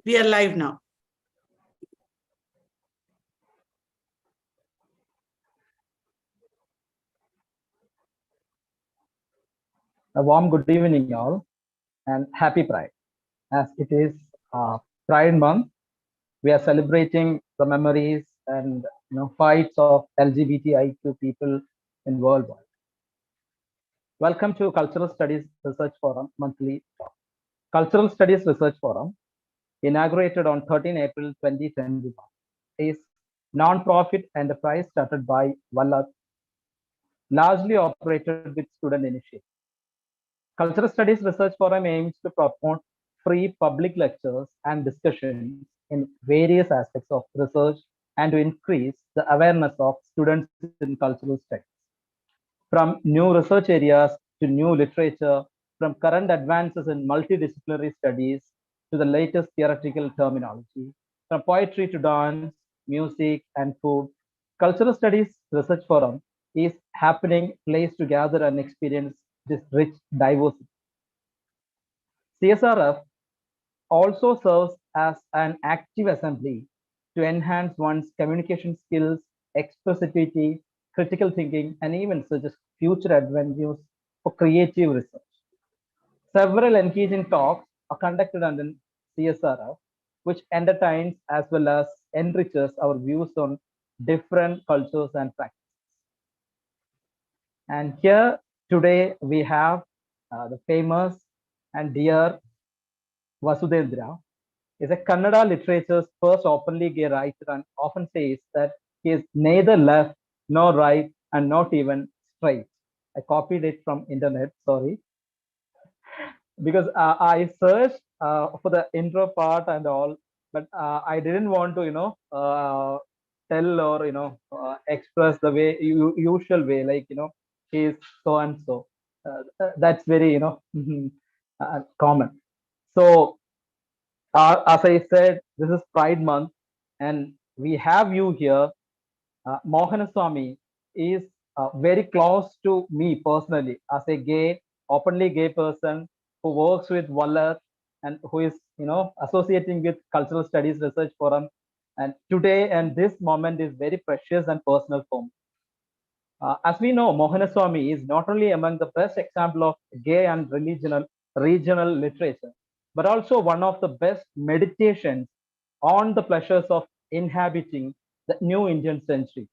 We are live now. A warm good evening, all, and happy Pride. As it is Pride Month, we are celebrating the memories and fights of LGBTIQ people in worldwide. Welcome to Cultural Studies Research Forum monthly talk. Cultural Studies Research Forum, inaugurated on 13 April 2021, is non-profit enterprise started by Vallat, largely operated with student initiative. Cultural Studies Research Forum aims to promote free public lectures and discussions in various aspects of research and to increase the awareness of students in cultural studies. From new research areas to new literature, from current advances in multidisciplinary studies to the latest theoretical terminology, from poetry to dance, music, and food, Cultural Studies Research Forum is happening place to gather and experience this rich diversity. CSRF also serves as an active assembly to enhance one's communication skills, expressivity, critical thinking, and even suggest future avenues for creative research. Several engaging talks are conducted under CSRF, which entertains as well as enriches our views on different cultures and practices. And here today we have the famous and dear Vasudhendra, is a Kannada literature's first openly gay writer and often says that he is neither left nor right and not even straight. I copied it from internet, sorry, because I searched for the intro part and all, but I didn't want to, tell or express the way usual way, like he's so and so. That's very common. So as I said, this is Pride Month, and we have you here. Mohanaswamy is very close to me personally as a gay, openly gay person who works with Waller and who is, associating with Cultural Studies Research Forum. And today and this moment is very precious and personal for me. As we know, Mohanaswamy is not only among the best example of gay and regional literature, but also one of the best meditations on the pleasures of inhabiting the new Indian century.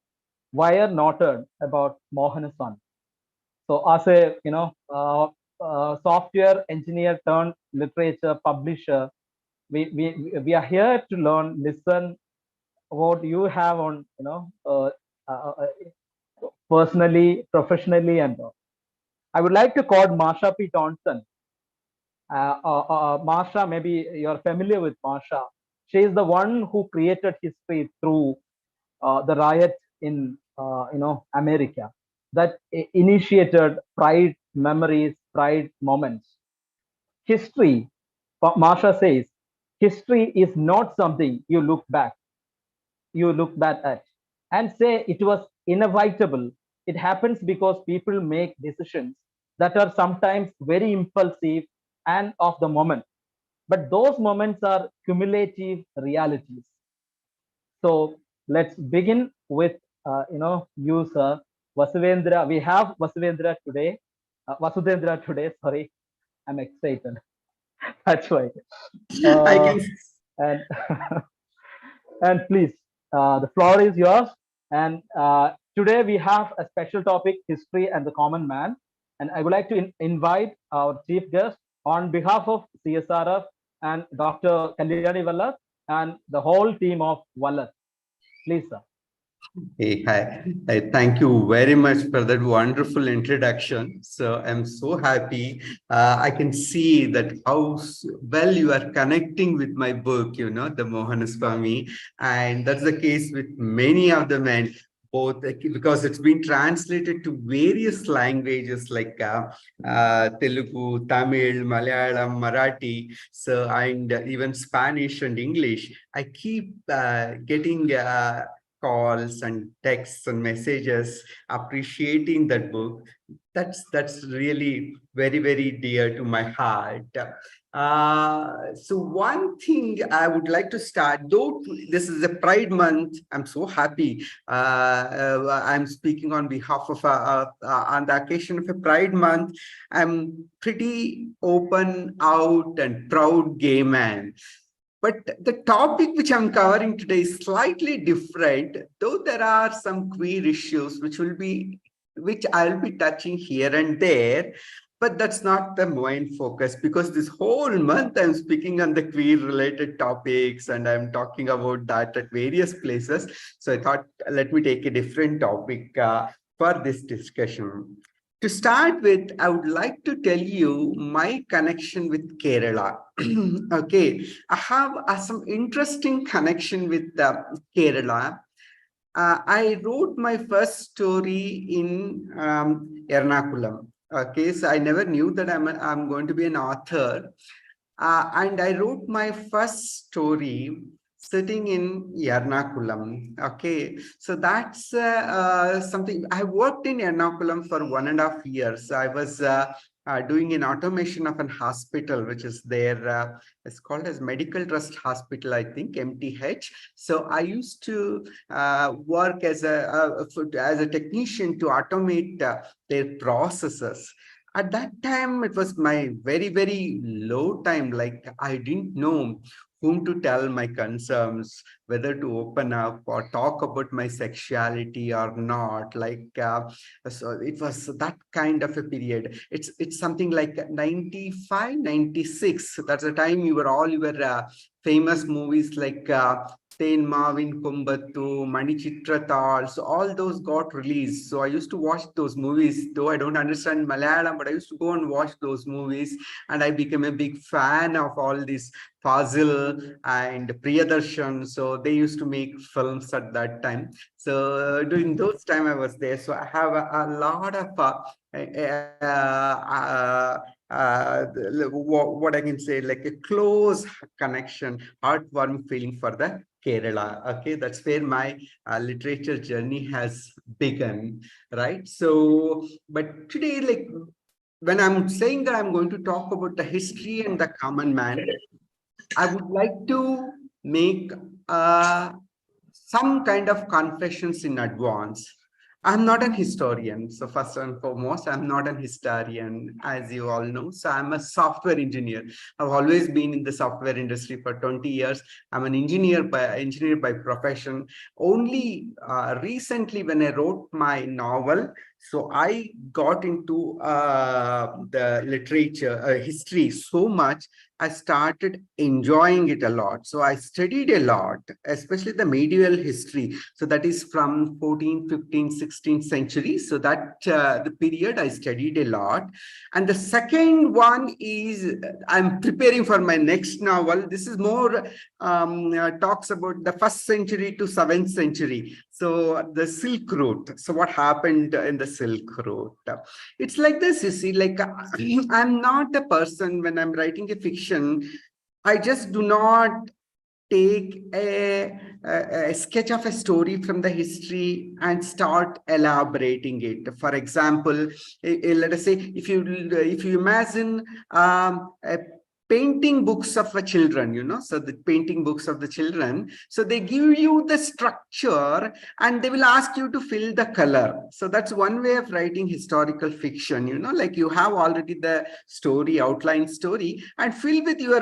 Wire noted about Mohanaswamy. So, as a software engineer turned literature publisher, we are here to learn, listen what you have on personally, professionally, and all. I would like to quote Marsha P. Thompson. Marsha, maybe you're familiar with Marsha. She is the one who created history through the riot in America that initiated pride memories, pride moments. History, Marsha says, history is not something you look back at and say it was inevitable. It happens because people make decisions that are sometimes very impulsive and of the moment. But those moments are cumulative realities. So let's begin with, you, sir, Vasudhendra. We have Vasudhendra today. Sorry, I'm excited. That's why. I can. And and please, the floor is yours. And today we have a special topic, history and the common man. And I would like to invite our chief guest on behalf of CSRF and Dr. Kalyani Vallat and the whole team of Vallat. Please, sir. Hey, hi. Thank you very much for that wonderful introduction. So I'm so happy. I can see that how well you are connecting with my book, the Mohanaswamy. And that's the case with many of the men, both because it's been translated to various languages like Telugu, Tamil, Malayalam, Marathi, and even Spanish and English. I keep getting calls and texts and messages appreciating that book. That's really very, very dear to my heart. So one thing I would like to start, though this is a Pride Month, I'm so happy. I'm speaking on behalf of, on the occasion of a Pride Month. I'm pretty open, out and proud gay man. But the topic which I'm covering today is slightly different, though there are some queer issues which I'll be touching here and there. But that's not the main focus, because this whole month I'm speaking on the queer related topics and I'm talking about that at various places. So I thought, let me take a different topic for this discussion. To start with, I would like to tell you my connection with Kerala. Okay, I have some interesting connection with Kerala. I wrote my first story in Ernakulam. Okay, so I never knew that I'm going to be an author. And I wrote my first story sitting in Ernakulam. Okay, so that's something. I worked in Ernakulam for 1.5 years. I was doing an automation of an hospital, which is there. It's called as Medical Trust Hospital, I think, MTH. So I used to work as a technician to automate their processes. At that time, it was my very, very low time. Like, I didn't know whom to tell my concerns, whether to open up or talk about my sexuality or not. Like, so it was that kind of a period. It's something like 95, 96. That's the time you were famous movies like Ten Marvin Kumbatu, Manichitratal, so all those got released. So I used to watch those movies, though I don't understand Malayalam, but I used to go and watch those movies, and I became a big fan of all these Fazil and Priyadarshan. So they used to make films at that time. So during those time I was there. So I have a lot of what I can say, like a close connection, heartwarming feeling for the Kerala. Okay, that's where my literature journey has begun, right? So, but today, like, when I'm saying that I'm going to talk about the history and the common man, I would like to make some kind of confessions in advance. I'm not an historian. So first and foremost, I'm not an historian, as you all know. So I'm a software engineer. I've always been in the software industry for 20 years. I'm an engineer by profession. Only recently, when I wrote my novel, so I got into the literature, history so much, I started enjoying it a lot. So I studied a lot, especially the medieval history. So that is from 14th, 15th, 16th century. So that the period I studied a lot. And the second one is I'm preparing for my next novel. This is more talks about the 1st century to 7th century. So the Silk Route. So what happened in the Silk Route? It's like this, you see, like I'm not a person when I'm writing a fiction, I just do not take a sketch of a story from the history and start elaborating it. For example, let us say, if you imagine a painting books of the children, so the painting books of the children, so they give you the structure and they will ask you to fill the color. So that's one way of writing historical fiction, like you have already the story, outline story, and fill with your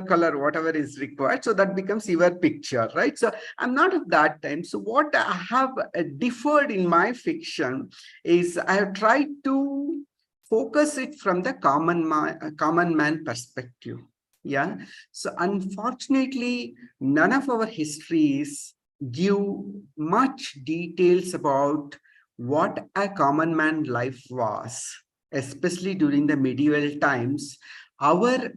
color, whatever is required. So that becomes your picture, right? So I'm not at that time. So what I have differed in my fiction is I have tried to focus it from the common man perspective. Yeah. So unfortunately, none of our histories give much details about what a common man life was, especially during the medieval times. Our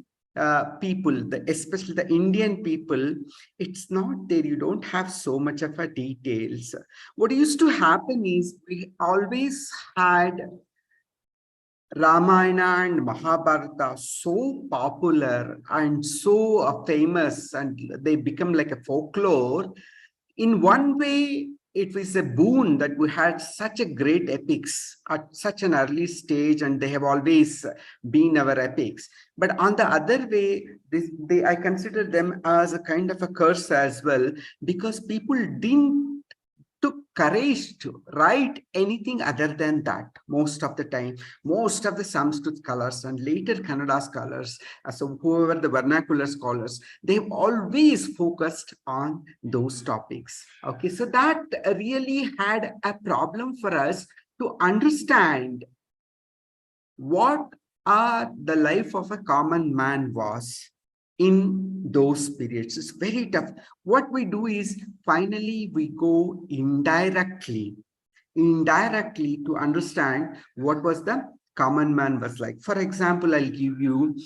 people, especially the Indian people, it's not there. You don't have so much of a details. What used to happen is we always had Ramayana and Mahabharata so popular and so famous, and they become like a folklore. in one way, it was a boon that we had such a great epics at such an early stage, and they have always been our epics. But on the other way, I consider them as a kind of a curse as well, because people didn't took courage to write anything other than that most of the time. Most of the Sanskrit scholars and later Kannada scholars, so whoever the vernacular scholars, they've always focused on those topics. Okay, so that really had a problem for us to understand what the life of a common man was in those periods. It's very tough. What we do is finally we go indirectly to understand what was the common man was like. For example, I'll give you,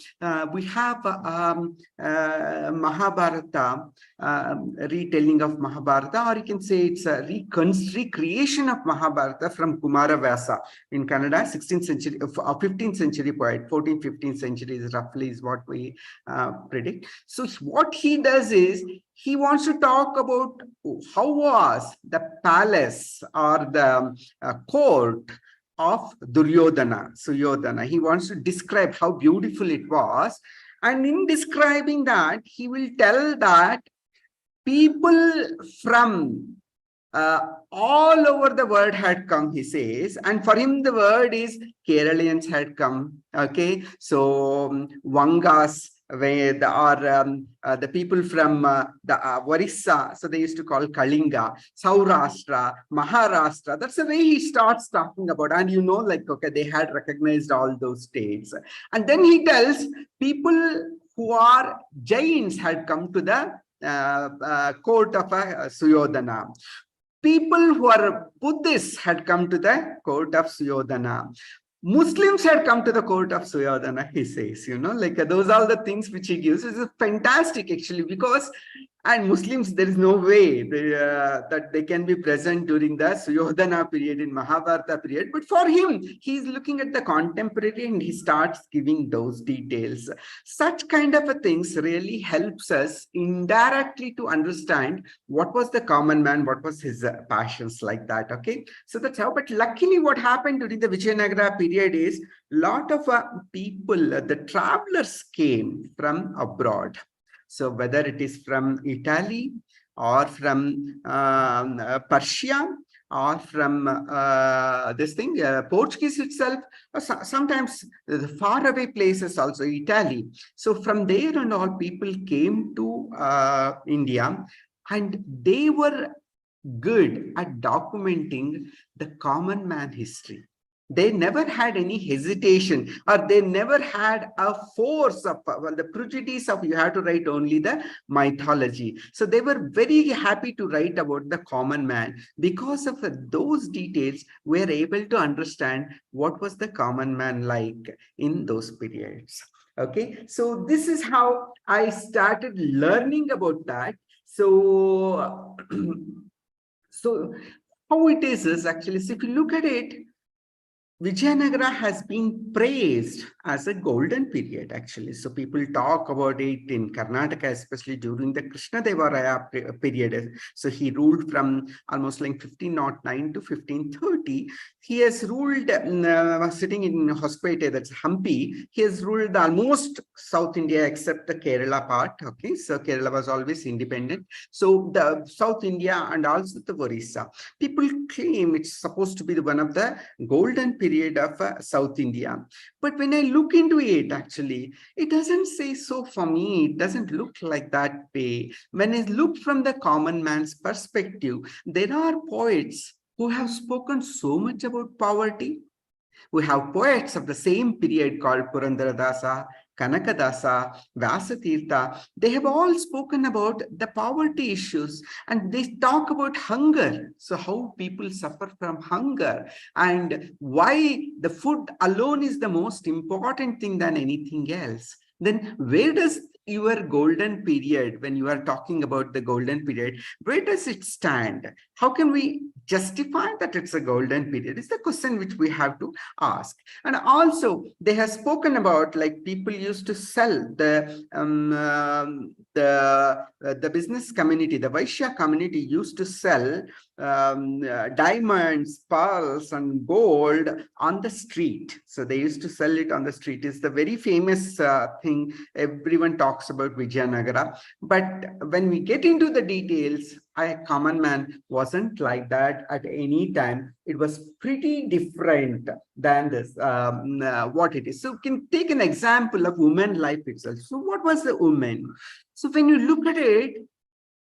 we have Mahabharata, retelling of Mahabharata, or you can say it's a recreation of Mahabharata from Kumaravasa in Kannada, 16th century, 15th century poet, 14th, 15th century is roughly is what we predict. So what he does is, he wants to talk about how was the palace or the court of Suryodhana. He wants to describe how beautiful it was. And in describing that, he will tell that people from all over the world had come, he says. And for him, the word is Keralians had come. Okay, so Vangas, where the people from the Orissa, so they used to call Kalinga, Saurashtra, Maharashtra. That's the way he starts talking about. And you know, like, okay, they had recognized all those states. And then he tells people who are Jains had come to the court of Suryodhana. People who are Buddhists had come to the court of Suryodhana. Muslims had come to the court of Suryodhana, he says, you know, like those are the things which he gives. It's fantastic, actually, because, and Muslims, there is no way that they can be present during the Suryodhana period in Mahabharata period. But for him, he's looking at the contemporary and he starts giving those details. Such kind of a things really helps us indirectly to understand what was the common man, what was his passions like that. Okay, so that's how. But luckily, what happened during the Vijayanagara period is lot of people, the travelers came from abroad. So whether it is from Italy or from Persia or from Portuguese itself, or sometimes the faraway places also, Italy. So from there and all, people came to India, and they were good at documenting the common man history. They never had any hesitation, or they never had a force of the prejudice of you have to write only the mythology. So they were very happy to write about the common man. Because of those details, we are able to understand what was the common man like in those periods. Okay, so this is how I started learning about that. So, so how it is actually, so if you look at it, Vijayanagara has been praised as a golden period, actually. So people talk about it in Karnataka, especially during the Krishnadevaraya period. So he ruled from almost like 1509 to 1530. He has ruled, sitting in Hospete, that's Hampi. He has ruled almost South India except the Kerala part. Okay, so Kerala was always independent. So the South India and also the Orissa. People claim it's supposed to be one of the golden period of South India. But when I look into it, actually, it doesn't say so for me. It doesn't look like that way. When I look from the common man's perspective, there are poets who have spoken so much about poverty. We have poets of the same period called Purandaradasa, Kanakadasa, Vyasatirtha. They have all spoken about the poverty issues, and they talk about hunger. So how people suffer from hunger and why the food alone is the most important thing than anything else. Then where does your golden period, when you are talking about the golden period, where does it stand? How can we justify that it's a golden period? Is the question which we have to ask. And also they have spoken about, like, people used to sell the business community, the Vaishya community used to sell diamonds, pearls, and gold on the street. So they used to sell it on the street. It's the very famous thing everyone talks about Vijayanagara. But when we get into the details, a common man wasn't like that at any time. It was pretty different than this, what it is. So we can take an example of woman life itself. So what was the woman? So when you look at it,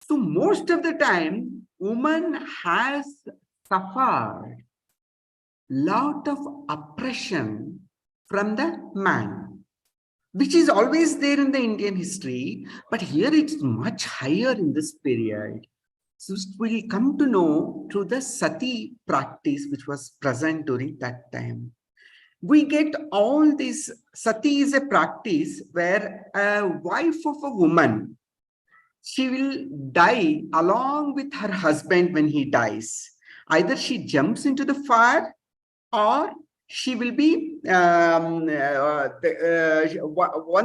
so most of the time, woman has suffered lot of oppression from the man, which is always there in the Indian history, but here it's much higher in this period. So we'll come to know through the sati practice, which was present during that time. We get all this. Sati is a practice where a wife of a woman, she will die along with her husband when he dies. Either she jumps into the fire, or she will be one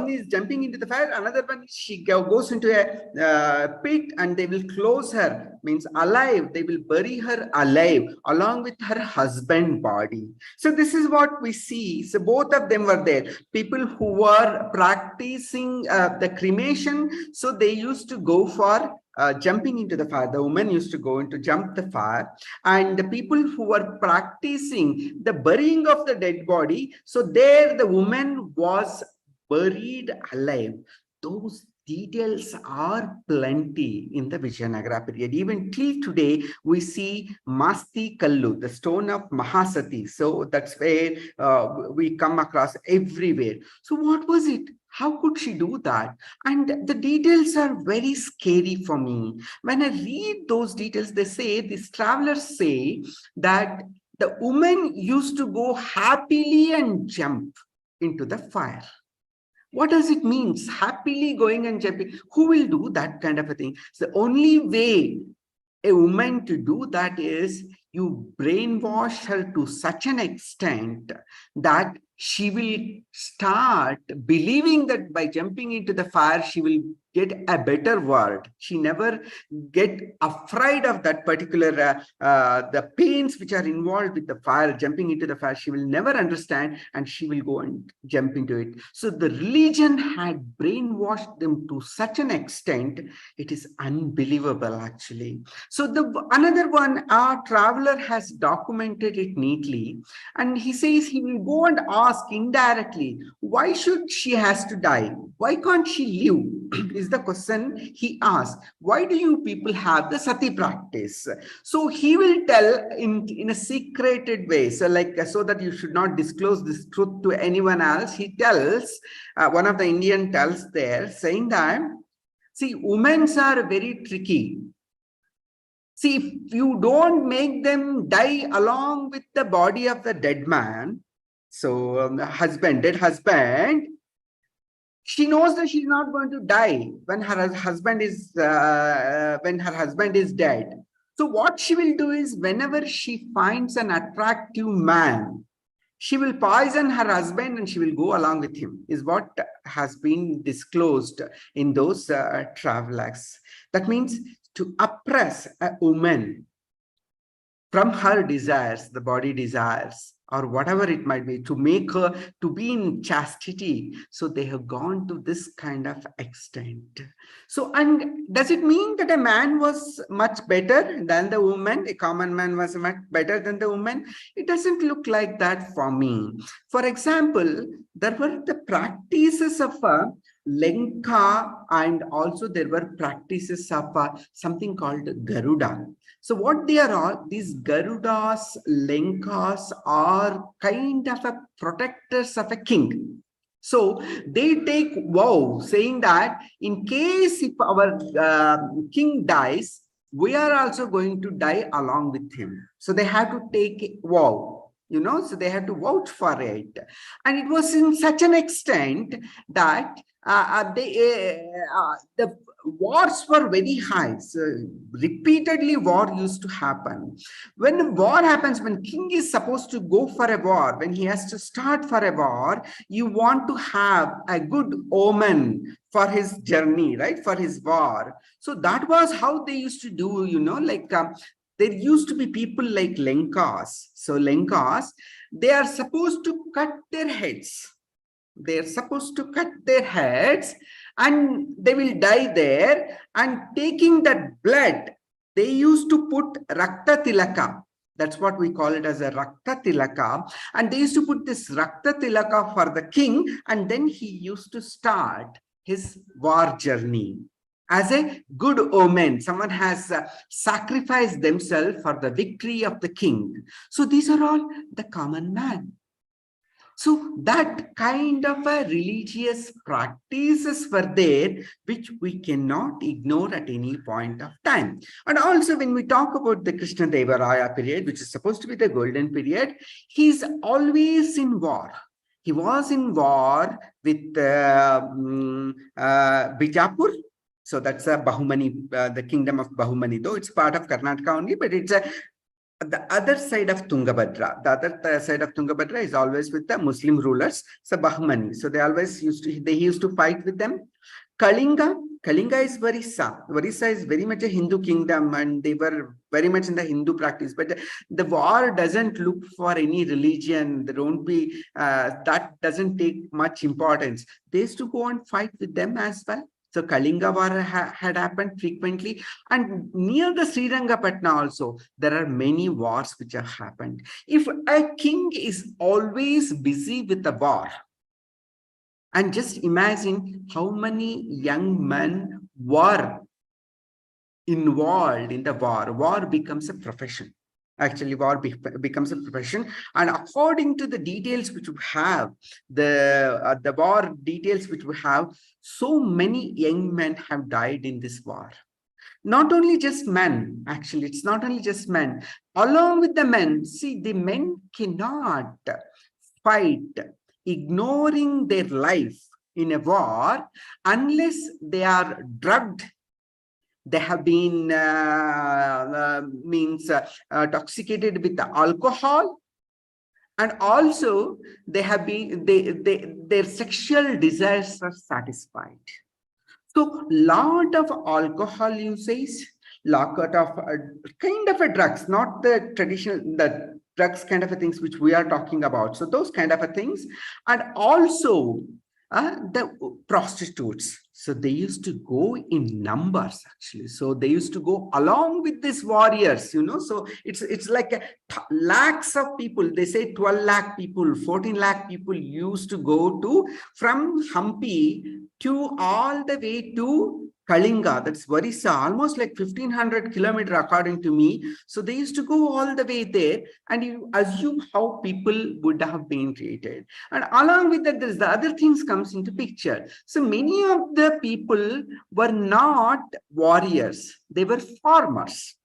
is jumping into the fire, another one she goes into a pit, and they will close her, means alive. They will bury her alive along with her husband body. So this is what we see. So both of them were there. People who were practicing the cremation, so they used to go for jumping into the fire. The woman used to go into jump the fire, and the people who were practicing the burying of the dead body, so there the woman was buried alive. Those details are plenty in the Vijayanagara period. Even till today, we see Masti Kallu, the stone of Mahasati. So that's where we come across everywhere. So what was it? How could she do that? And the details are very scary for me. When I read those details, they say, these travelers say that the woman used to go happily and jump into the fire. What does it mean? Happily going and jumping? Who will do that kind of a thing? So the only way a woman to do that is you brainwash her to such an extent that she will start believing that by jumping into the fire, she will get a better world. She never get afraid of that particular, the pains which are involved with the fire, jumping into the fire. She will never understand, and she will go and jump into it. So the religion had brainwashed them to such an extent, it is unbelievable actually. So another one, our traveler has documented it neatly, and he says he will go and ask indirectly, why should she has to die? Why can't she live? Is the question he asked. Why do you people have the sati practice? So he will tell in a secreted way, so so that you should not disclose this truth to anyone else. He tells, one of the Indian tells there, saying that, see, women are very tricky. See, if you don't make them die along with the body of the dead man, so dead husband, she knows that she's not going to die when her husband is dead. So what she will do is, whenever she finds an attractive man, she will poison her husband and she will go along with him, is what has been disclosed in those travelers. That means to oppress a woman from her desires, the body desires, or whatever it might be, to make her to be in chastity. So they have gone to this kind of extent. So, and does it mean that a man was much better than the woman? A common man was much better than the woman? It doesn't look like that for me. For example, there were the practices of Lenka, and also there were practices of something called Garuda. So what they are all, these Garudas, Lenkas are kind of a protectors of a king. So they take vow saying that in case if our king dies, we are also going to die along with him. So they have to take a vow, you know, so they had to vouch for it. And it was in such an extent that the wars were very high. So repeatedly war used to happen. When war happens, when king is supposed to go for a war, when he has to start for a war, you want to have a good omen for his journey, right? For his war. So that was how they used to do, there used to be people like Lenkas. So Lenkas, they are supposed to cut their heads. They're supposed to cut their heads and they will die there, and taking that blood, they used to put Rakta Tilaka. That's what we call it as a Rakta Tilaka. And they used to put this Rakta Tilaka for the king, and then he used to start his war journey. As a good omen, someone has sacrificed themselves for the victory of the king. So these are all the common man. So that kind of a religious practices were there, which we cannot ignore at any point of time. And also when we talk about the Krishna Deva Raya period, which is supposed to be the golden period, he's always in war. He was in war with Bijapur. So that's a Bahumani, the kingdom of Bahumani, though it's part of Karnataka only, but it's the other side of Tungabhadra. The other side of Tungabhadra is always with the Muslim rulers, so Bahmani. So they always used to fight with them. Kalinga is Varissa. Varissa is very much a Hindu kingdom, and they were very much in the Hindu practice. But the war doesn't look for any religion. There won't be, that doesn't take much importance. They used to go and fight with them as well. So Kalinga war had happened frequently, and near the Srirangapatna also, there are many wars which have happened. If a king is always busy with the war, and just imagine how many young men were involved in the war. War becomes a profession. Actually, war becomes a profession, and according to the details which we have, the war details which we have, so many young men have died in this war. Not only just men, actually, it's not only just men. Along with the men, see, the men cannot fight, ignoring their life in a war, unless they are drugged. They have been intoxicated with the alcohol, and also they have been their sexual desires are satisfied. So lot of alcohol usage, lot of kind of a drugs, not the traditional, the drugs kind of a things which we are talking about. So those kind of a things, and also the prostitutes. So they used to go in numbers, actually. So they used to go along with these warriors, So it's like lakhs of people. They say 12 lakh people, 14 lakh people used to go from Hampi to all the way to Kalinga, that's Varissa, almost like 1500 kilometers according to me. So they used to go all the way there, and you assume how people would have been treated. And along with that, there's the other things comes into picture. So many of the people were not warriors, they were farmers.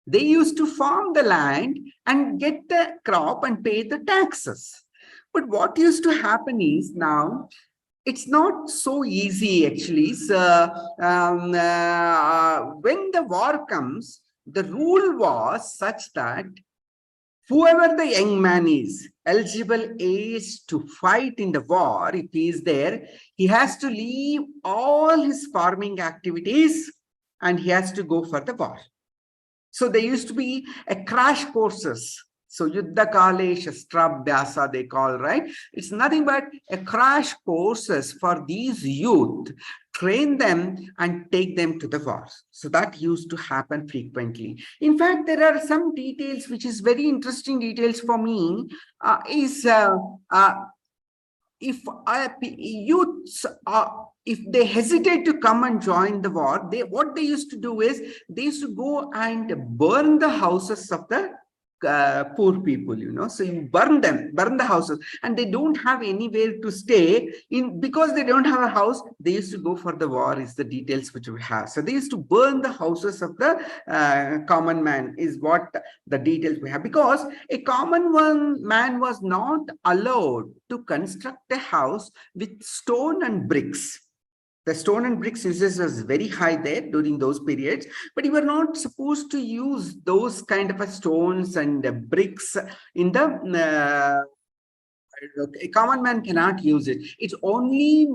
They used to farm the land and get the crop and pay the taxes. But what used to happen is now, it's not so easy, actually. So, when the war comes, the rule was such that whoever the young man is, eligible age to fight in the war, if he is there, he has to leave all his farming activities and he has to go for the war. So there used to be a crash courses. So Yuddha Kale Shastrabhyasa they call, right? It's nothing but a crash courses for these youth, train them and take them to the war. So that used to happen frequently. In fact, there are some details which is very interesting details for me, if youths if they hesitate to come and join the war, what they used to do is they used to go and burn the houses of the poor people, so you burn the houses, and they don't have anywhere to stay in. Because they don't have a house, they used to go for the war, is the details which we have. So they used to burn the houses of the common man, is what the details we have, because a man was not allowed to construct a house with stone and bricks. The stone and bricks uses was very high there during those periods, but you were not supposed to use those kind of stones and bricks in the a common man cannot use it. It's only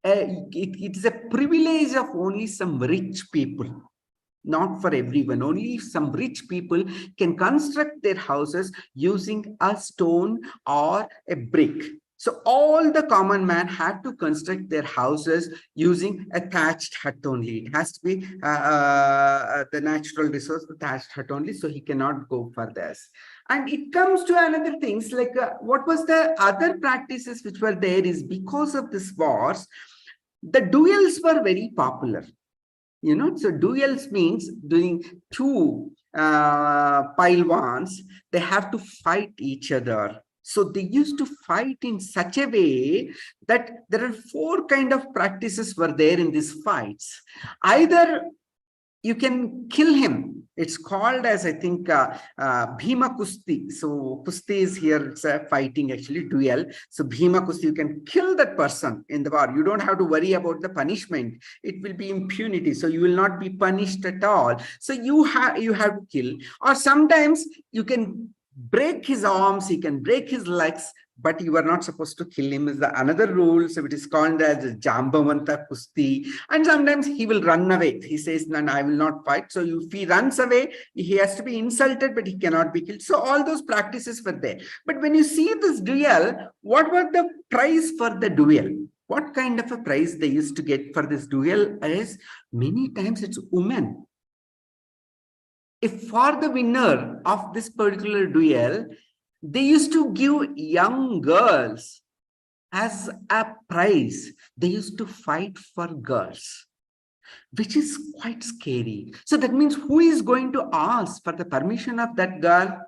it is a privilege of only some rich people, not for everyone. Only some rich people can construct their houses using a stone or a brick. So all the common man had to construct their houses using a thatched hut only. It has to be the natural resource, the thatched hut only. So he cannot go for this. And it comes to another things like what was the other practices which were there is because of this wars, the duels were very popular. So duels means doing two Pailwans, they have to fight each other. So they used to fight in such a way that there are 4 kind of practices were there in these fights. Either you can kill him. It's called as, I think, Bhima Kusti. So Kusti is here, it's a fighting actually, duel. So Bhima Kusti, you can kill that person in the war. You don't have to worry about the punishment. It will be impunity. So you will not be punished at all. So you have to kill. Or sometimes you can break his arms, he can break his legs, but you are not supposed to kill him is the another rule. So it is called as Jambavanta Kusti. And sometimes he will run away. He says, no, I will not fight. So if he runs away, he has to be insulted, but he cannot be killed. So all those practices were there. But when you see this duel, what was the prize for the duel? What kind of a prize they used to get for this duel is many times it's women. If for the winner of this particular duel, they used to give young girls as a prize. They used to fight for girls, which is quite scary. So that means who is going to ask for the permission of that girl?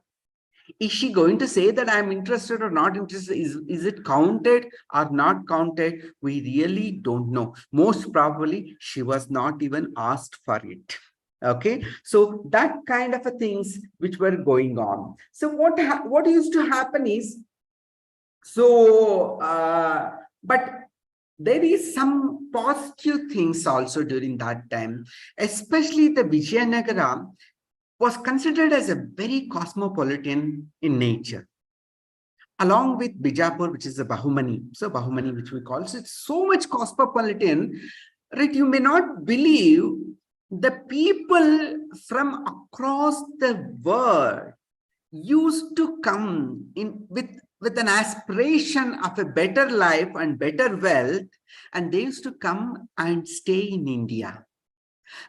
Is she going to say that I'm interested or not interested? Is it counted or not counted? We really don't know. Most probably, she was not even asked for it. Okay, so that kind of a things which were going on. So what used to happen is, so but there is some positive things also during that time, especially the Vijayanagara was considered as a very cosmopolitan in nature, along with Bijapur, which is the Bahumani. So Bahumani, which we call, so it's so much cosmopolitan, right? You may not believe the people from across the world used to come in with an aspiration of a better life and better wealth, and they used to come and stay in India.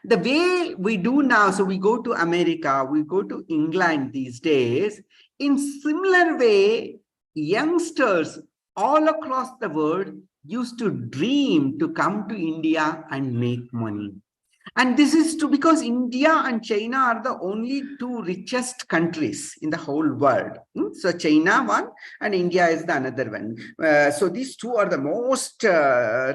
The way we do now, so we go to America, we go to England these days, in similar way, youngsters all across the world used to dream to come to India and make money. And this is because India and China are the only 2 richest countries in the whole world. So China one and India is the another one. So these 2 are the most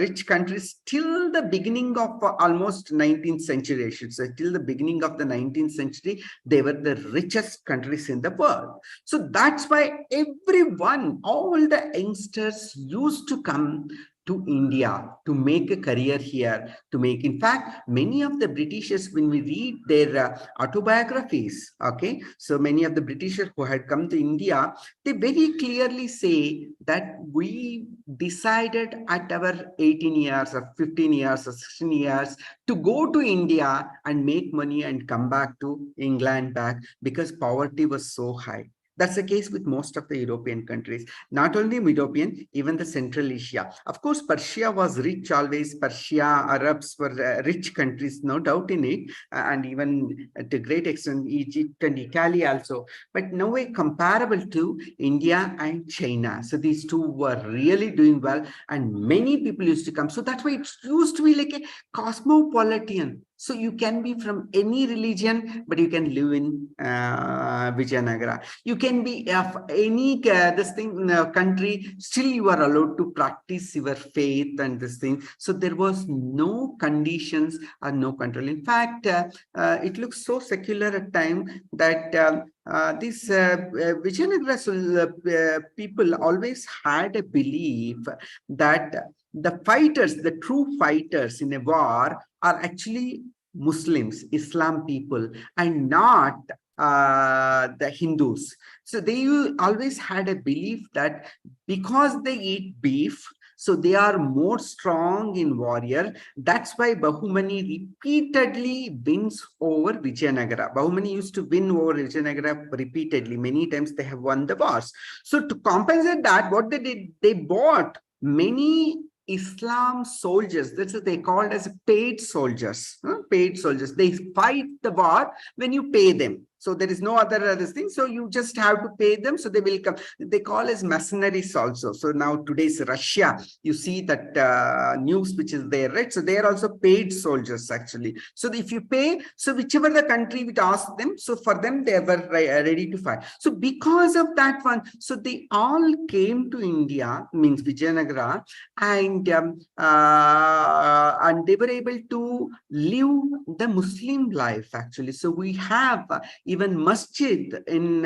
rich countries till the beginning of almost 19th century. I should say till the beginning of the 19th century, they were the richest countries in the world. So that's why everyone, all the youngsters used to come to India to make a career here, to make, in fact, many of the Britishers, when we read their autobiographies, okay, so many of the Britishers who had come to India, they very clearly say that we decided at our 18 years or 15 years or 16 years to go to India and make money and come back to England back because poverty was so high. That's the case with most of the European countries, not only European, even the Central Asia. Of course, Persia was rich always. Persia, Arabs were rich countries, no doubt in it. And even to a great extent, Egypt and Italy also. But no way comparable to India and China. So these 2 were really doing well and many people used to come. So that's why it used to be like a cosmopolitan. So you can be from any religion, but you can live in Vijayanagara. You can be of any country, still you are allowed to practice your faith and this thing. So there was no conditions or no control. In fact, it looks so secular at time that these Vijayanagara people always had a belief that the fighters, the true fighters in a war are actually Muslims, Islam people, and not the Hindus. So they always had a belief that because they eat beef, so they are more strong in warrior. That's why Bahumani repeatedly wins over Vijayanagara. Bahumani used to win over Vijayanagara repeatedly. Many times they have won the wars. So to compensate that, what they did, they bought many Islam soldiers. That's what they called as paid soldiers. Paid soldiers. They fight the war when you pay them. So there is no other thing. So you just have to pay them. So they will come. They call as mercenaries also. So now today's Russia, you see that news which is there, right? So they are also paid soldiers actually. So if you pay, so whichever the country which asks them, so for them they were ready to fight. So because of that one, so they all came to India, means Vijayanagara, and they were able to live the Muslim life actually. So we have even masjid in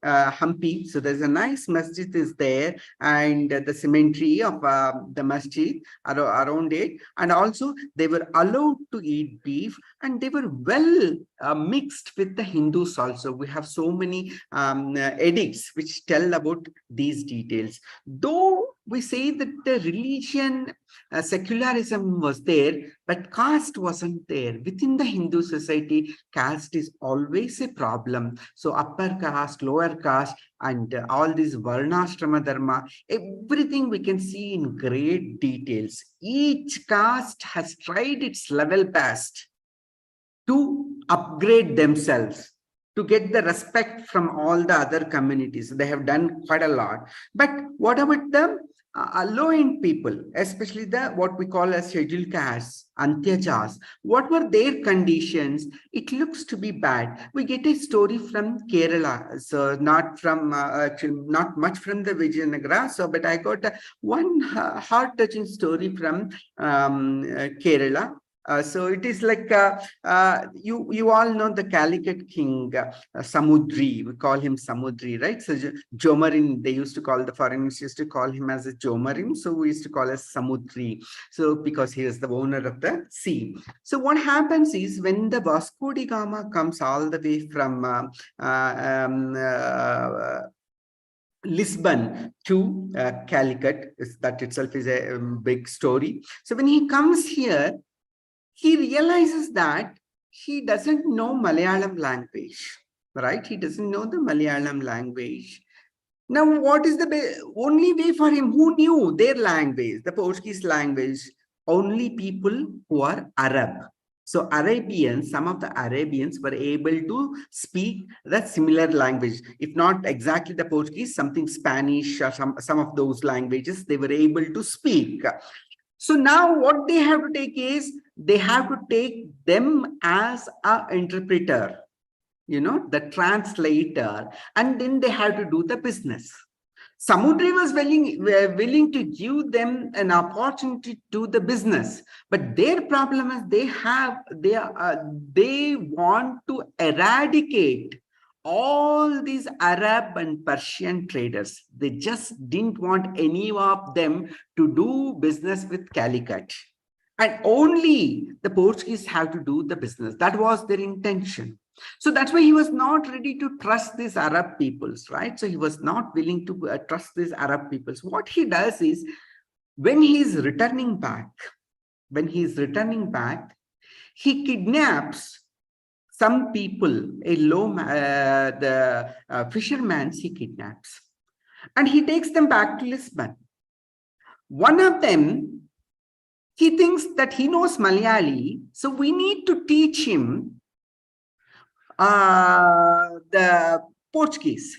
Hampi. So there's a nice masjid is there, and the cemetery of the masjid around it. And also they were allowed to eat beef, and they were well mixed with the Hindus also. We have so many edicts which tell about these details. Though we say that the religion, secularism was there, but caste wasn't there. Within the Hindu society, caste is always a problem. So upper caste, lower caste, and all these varnashrama dharma, everything we can see in great details. Each caste has tried its level best to upgrade themselves, to get the respect from all the other communities. They have done quite a lot. But what about the low-end people, especially the what we call as scheduled castes, antyajas? What were their conditions? It looks to be bad. We get a story from Kerala, so not from actually not much from the Vijayanagara. So, but I got one heart-touching story from Kerala. So it is like you all know the Calicut king Samudri. We call him Samudri, right? So Jomarin, they used to call, the foreigners used to call him as a Jomarin. So we used to call as Samudri. So because he is the owner of the sea. So what happens is when the Vasco da Gama comes all the way from Lisbon to Calicut, that itself is a big story. So when he comes here, he realizes that he doesn't know Malayalam language, right? He doesn't know the Malayalam language. Now, what is the only way for him? Who knew their language, the Portuguese language? Only people who are Arab. So Arabians, some of the Arabians were able to speak that similar language. If not exactly the Portuguese, something Spanish or some of those languages, they were able to speak. So now what they have to take is, they have to take them as an interpreter, you know, the translator, and then they have to do the business. Samudri was willing to give them an opportunity to do the business, but their problem is they want to eradicate all these Arab and Persian traders. They just didn't want any of them to do business with Calicut. And only the Portuguese have to do the business. That was their intention. So that's why he was not ready to trust these Arab peoples, right? So he was not willing to trust these Arab peoples. What he does is, when he is returning back, he kidnaps some people, the fishermen he kidnaps, and he takes them back to Lisbon. One of them, he thinks that he knows Malayali, so we need to teach him the Portuguese.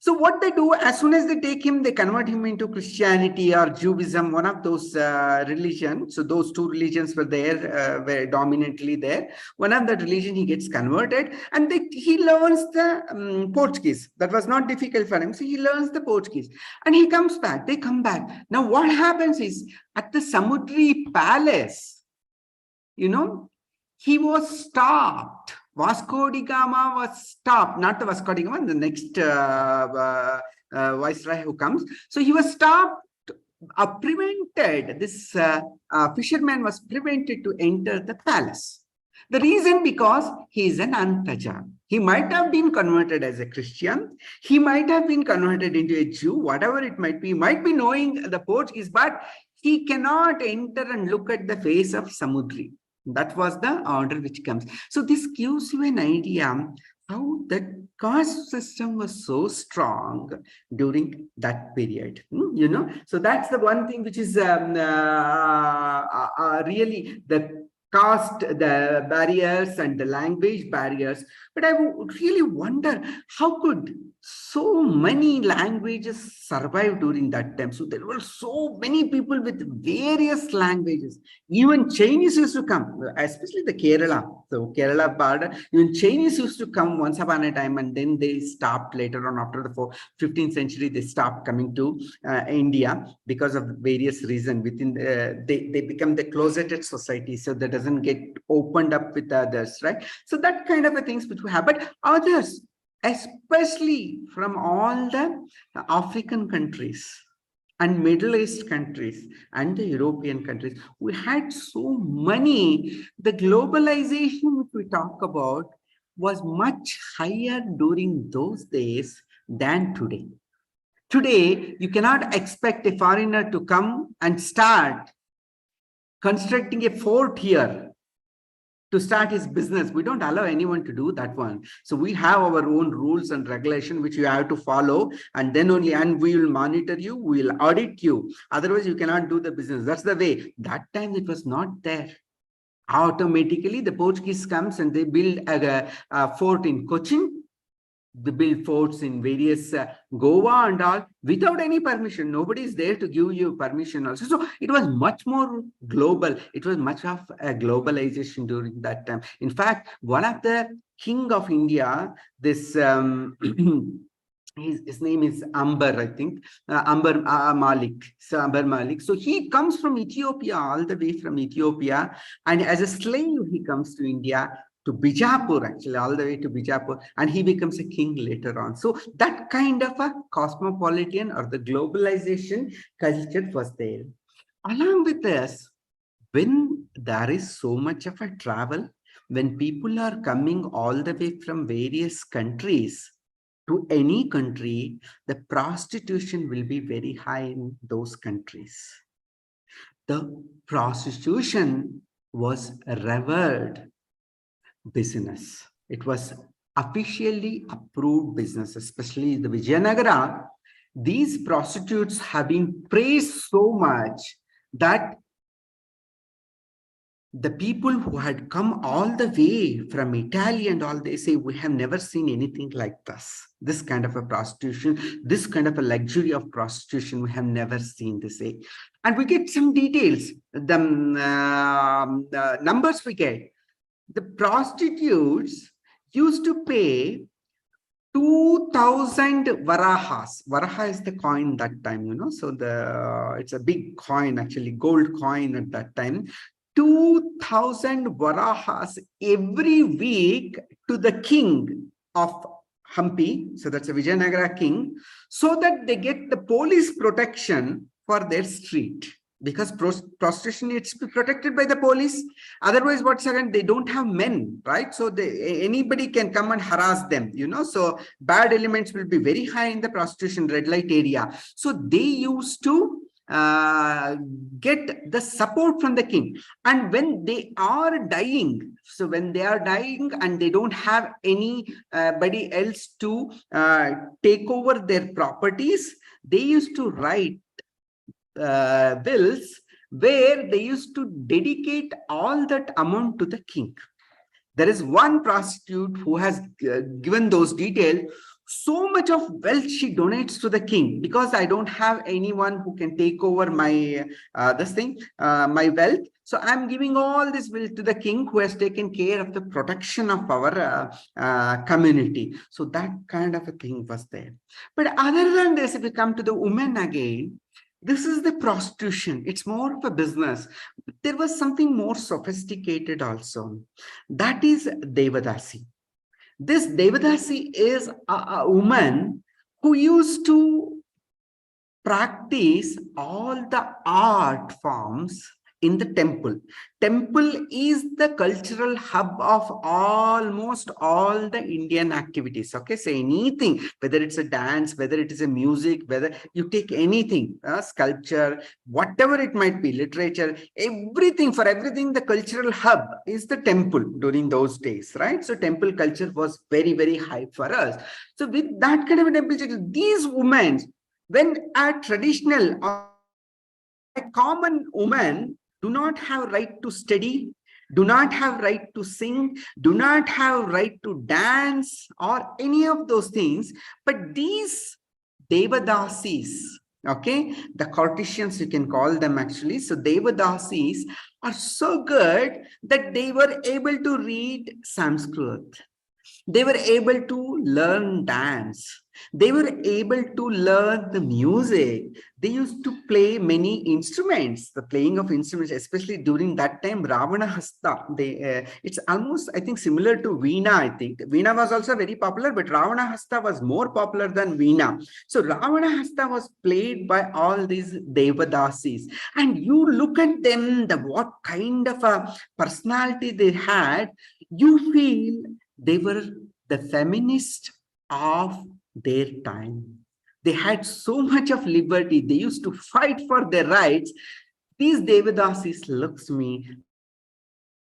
So what they do, as soon as they take him, they convert him into Christianity or Judaism, one of those religions. So those two religions were there, were dominantly there. One of that religion, he gets converted, and he learns the Portuguese. That was not difficult for him. So he learns the Portuguese, and he comes back. They come back. Now what happens is, at the Samudri Palace, he was stopped. Vasco da Gama was stopped, not the Vasco da Gama, the next viceroy who comes. So he was stopped, prevented. This fisherman was prevented to enter the palace. The reason, because he is an Antaja. He might have been converted as a Christian. He might have been converted into a Jew, whatever it might be. He might be knowing the Portuguese, but he cannot enter and look at the face of Samudri. That was the order which comes. So this gives you an idea how the caste system was so strong during that period. So that's the one thing which is really the caste, the barriers and the language barriers. But I would really wonder, how could so many languages survive during that time? So there were so many people with various languages. Even Chinese used to come, especially the Kerala. So Kerala border, even Chinese used to come once upon a time, and then they stopped later on. After the 15th century, they stopped coming to India because of various reasons. Within they become the closeted society, so that doesn't get opened up with others, right? So that kind of a things which we have. But others, especially from all the African countries and Middle East countries and the European countries, we had so many. The globalization which we talk about was much higher during those days than today. Today, you cannot expect a foreigner to come and start constructing a fort here to start his business. We don't allow anyone to do that one. So we have our own rules and regulation which you have to follow, and then only, and we will monitor you, we will audit you. Otherwise, you cannot do the business. That's the way. That time it was not there. Automatically, the Portuguese comes and they build a fort in Cochin. They build forts in various Goa and all without any permission. Nobody is there to give you permission also. So it was much more global. It was much of a globalization during that time. In fact, one of the king of India, this his name is Amber, I think, Amber Malik. So Amber Malik. So he comes from Ethiopia, all the way from Ethiopia, and as a slave he comes to India, to Bijapur, actually, all the way to Bijapur, and he becomes a king later on. So that kind of a cosmopolitan or the globalization culture was there. Along with this, when there is so much of a travel, when people are coming all the way from various countries to any country, the prostitution will be very high in those countries. The prostitution was revered business. It was officially approved business, especially the Vijayanagara. These prostitutes have been praised so much that the people who had come all the way from Italy and all, they say, we have never seen anything like this kind of a prostitution, this kind of a luxury of prostitution, we have never seen, they say. And we get some details, the numbers we get. The prostitutes used to pay 2,000 varahas. Varaha is the coin that time, so it's a big coin, actually, gold coin at that time. 2,000 varahas every week to the king of Hampi. So that's a Vijayanagara king, so that they get the police protection for their street. Because prostitution needs to be protected by the police. Otherwise, what's happened? They don't have men, right? So anybody can come and harass them, So bad elements will be very high in the prostitution red light area. So they used to get the support from the king. And when they are dying, so when they are dying and they don't have anybody else to take over their properties, they used to write bills where they used to dedicate all that amount to the king. There is one prostitute who has given those details, So much of wealth she donates to the king, because I don't have anyone who can take over my my wealth. So I'm giving all this wealth to the king, who has taken care of the protection of our community. So that kind of a thing was there. But other than this, if we come to the women again, this is the prostitution. It's more of a business. There was something more sophisticated also. That is Devadasi. This Devadasi is a woman who used to practice all the art forms in the temple. Temple is the cultural hub of almost all the Indian activities. Okay, so anything, whether it's a dance, whether it is a music, whether you take anything, sculpture, whatever it might be, literature, everything, for everything, the cultural hub is the temple during those days, right? So temple culture was very, very high for us. So with that kind of a temple culture, these women, when a traditional or a common woman do not have right to study, do not have right to sing, do not have right to dance or any of those things, but these Devadasis, okay, the courtesians you can call them actually. So Devadasis are so good that they were able to read Sanskrit. They were able to learn dance. They were able to learn the music. They used to play many instruments, the playing of instruments, especially during that time, Ravana Hasta. It's almost, I think, similar to Veena, I think. Veena was also very popular, but Ravana Hasta was more popular than Veena. So Ravana Hasta was played by all these Devadasis. And you look at them, what kind of a personality they had, you feel they were the feminists of their time. They had so much of liberty. They used to fight for their rights. These Devadasis looks me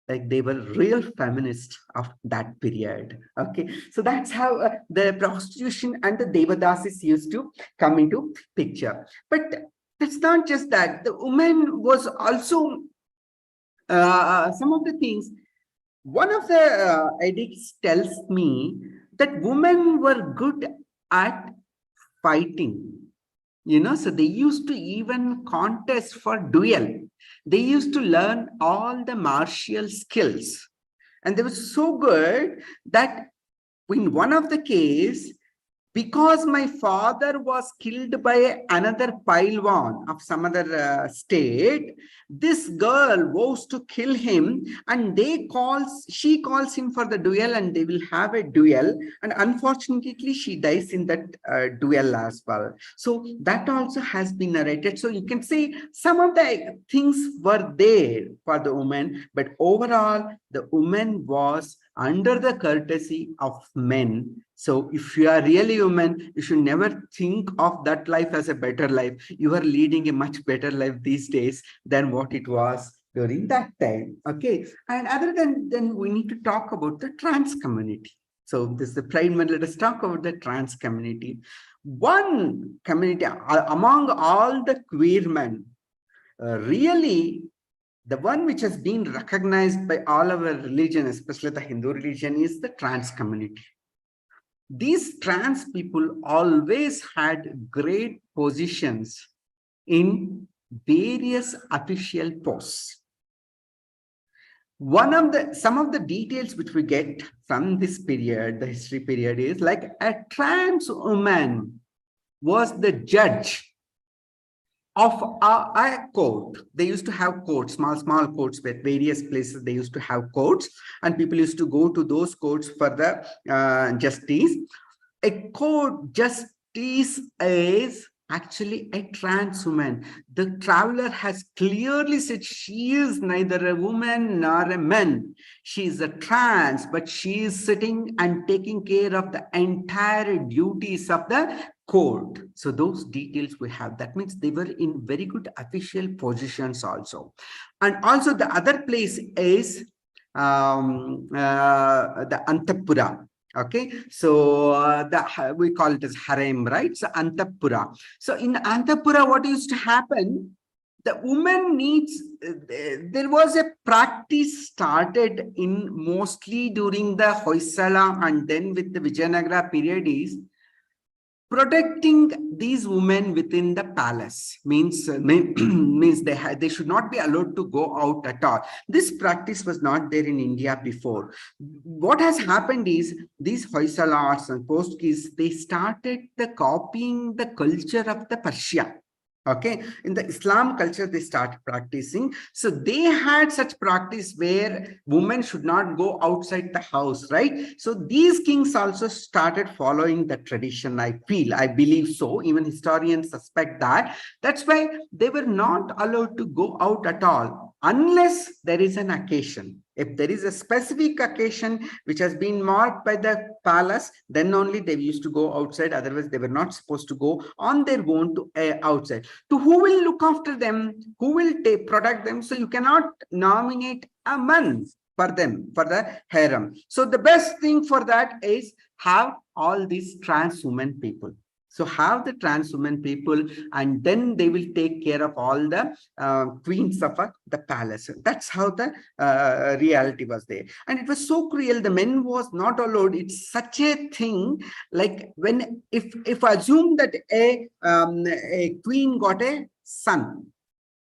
like they were real feminists of that period. Okay, so that's how the prostitution and the Devadasis used to come into picture. But that's not just that. The woman was also some of the things. One of the edicts tells me that women were good at fighting. So they used to even contest for duel. They used to learn all the martial skills. And they were so good that in one of the case, because my father was killed by another Pailwan of some other state, this girl vows to kill him, and she calls him for the duel, and they will have a duel. And unfortunately, she dies in that duel as well. So that also has been narrated. So you can see some of the things were there for the woman, but overall, the woman was under the courtesy of men. So if you are really human, you should never think of that life as a better life. You are leading a much better life these days than what it was during that time. Okay. And other than then we need to talk about the trans community. So this is the pride month. Let us talk about the trans community. One community among all the queer men, really the one which has been recognized by all our religion, especially the Hindu religion, is the trans community. These trans people always had great positions in various official posts. Some of the details which we get from this period, the history period, is like a trans woman was the judge of a court. They used to have courts, small courts with various places. They used to have courts, and people used to go to those courts for the justice. A court justice is actually a trans woman. The traveler has clearly said she is neither a woman nor a man. She is a trans, but she is sitting and taking care of the entire duties of the court. So those details we have. That means they were in very good official positions also. And also the other place is the Antapura. Okay, so we call it as harem, right? So Antapura. So in Antapura, what used to happen? The woman needs, there was a practice started in mostly during the Hoysala and then with the Vijayanagara period is protecting these women within the palace means means they should not be allowed to go out at all. This practice was not there in India before. What has happened is these Hoysalars and Portuguese, they started the copying the culture of the Persia. Okay, in the Islam culture, they started practicing. So they had such practice where women should not go outside the house, right? So these kings also started following the tradition, I feel, I believe so. Even historians suspect that. That's why they were not allowed to go out at all unless there is an occasion. If there is a specific occasion which has been marked by the palace, then only they used to go outside. Otherwise, they were not supposed to go on their own to outside. To who will look after them? Who will protect them? So you cannot nominate a man for them, for the harem. So the best thing for that is have all these trans women people. So have the trans women people, and then they will take care of all the queens of the palace. That's how the reality was there. And it was so cruel. The men was not allowed. It's such a thing. Like when, if I assume that a queen got a son,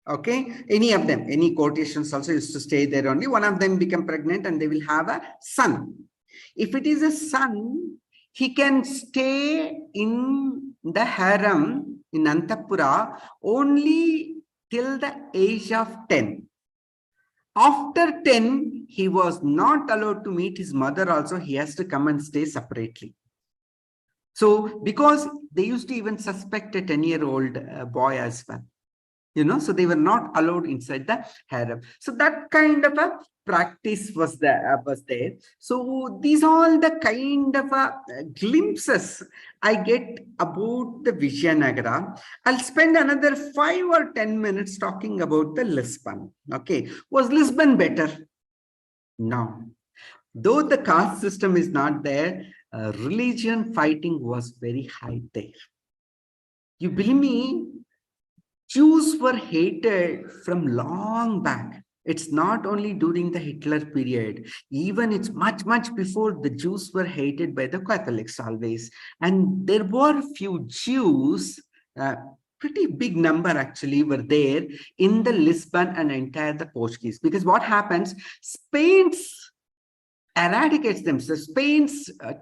okay, any of them, any courtesans also used to stay there only. One of them become pregnant and they will have a son. If it is a son, he can stay in the harem in Antapura only till the age of 10. After 10, he was not allowed to meet his mother also. He has to come and stay separately. So, because they used to even suspect a 10-year-old boy as well. You know, so they were not allowed inside the harem. So that kind of a practice was there. So these are all the kind of glimpses I get about the Vijayanagara. I'll spend another 5 or 10 minutes talking about the Lisbon. Okay, was Lisbon better? No. Though the caste system is not there, religion fighting was very high there. You believe me? Jews were hated from long back. It's not only during the Hitler period. Even it's much, much before the Jews were hated by the Catholics always. And there were few Jews, pretty big number actually were there in the Lisbon and entire the Portuguese. Because what happens, Spain eradicates them. So Spain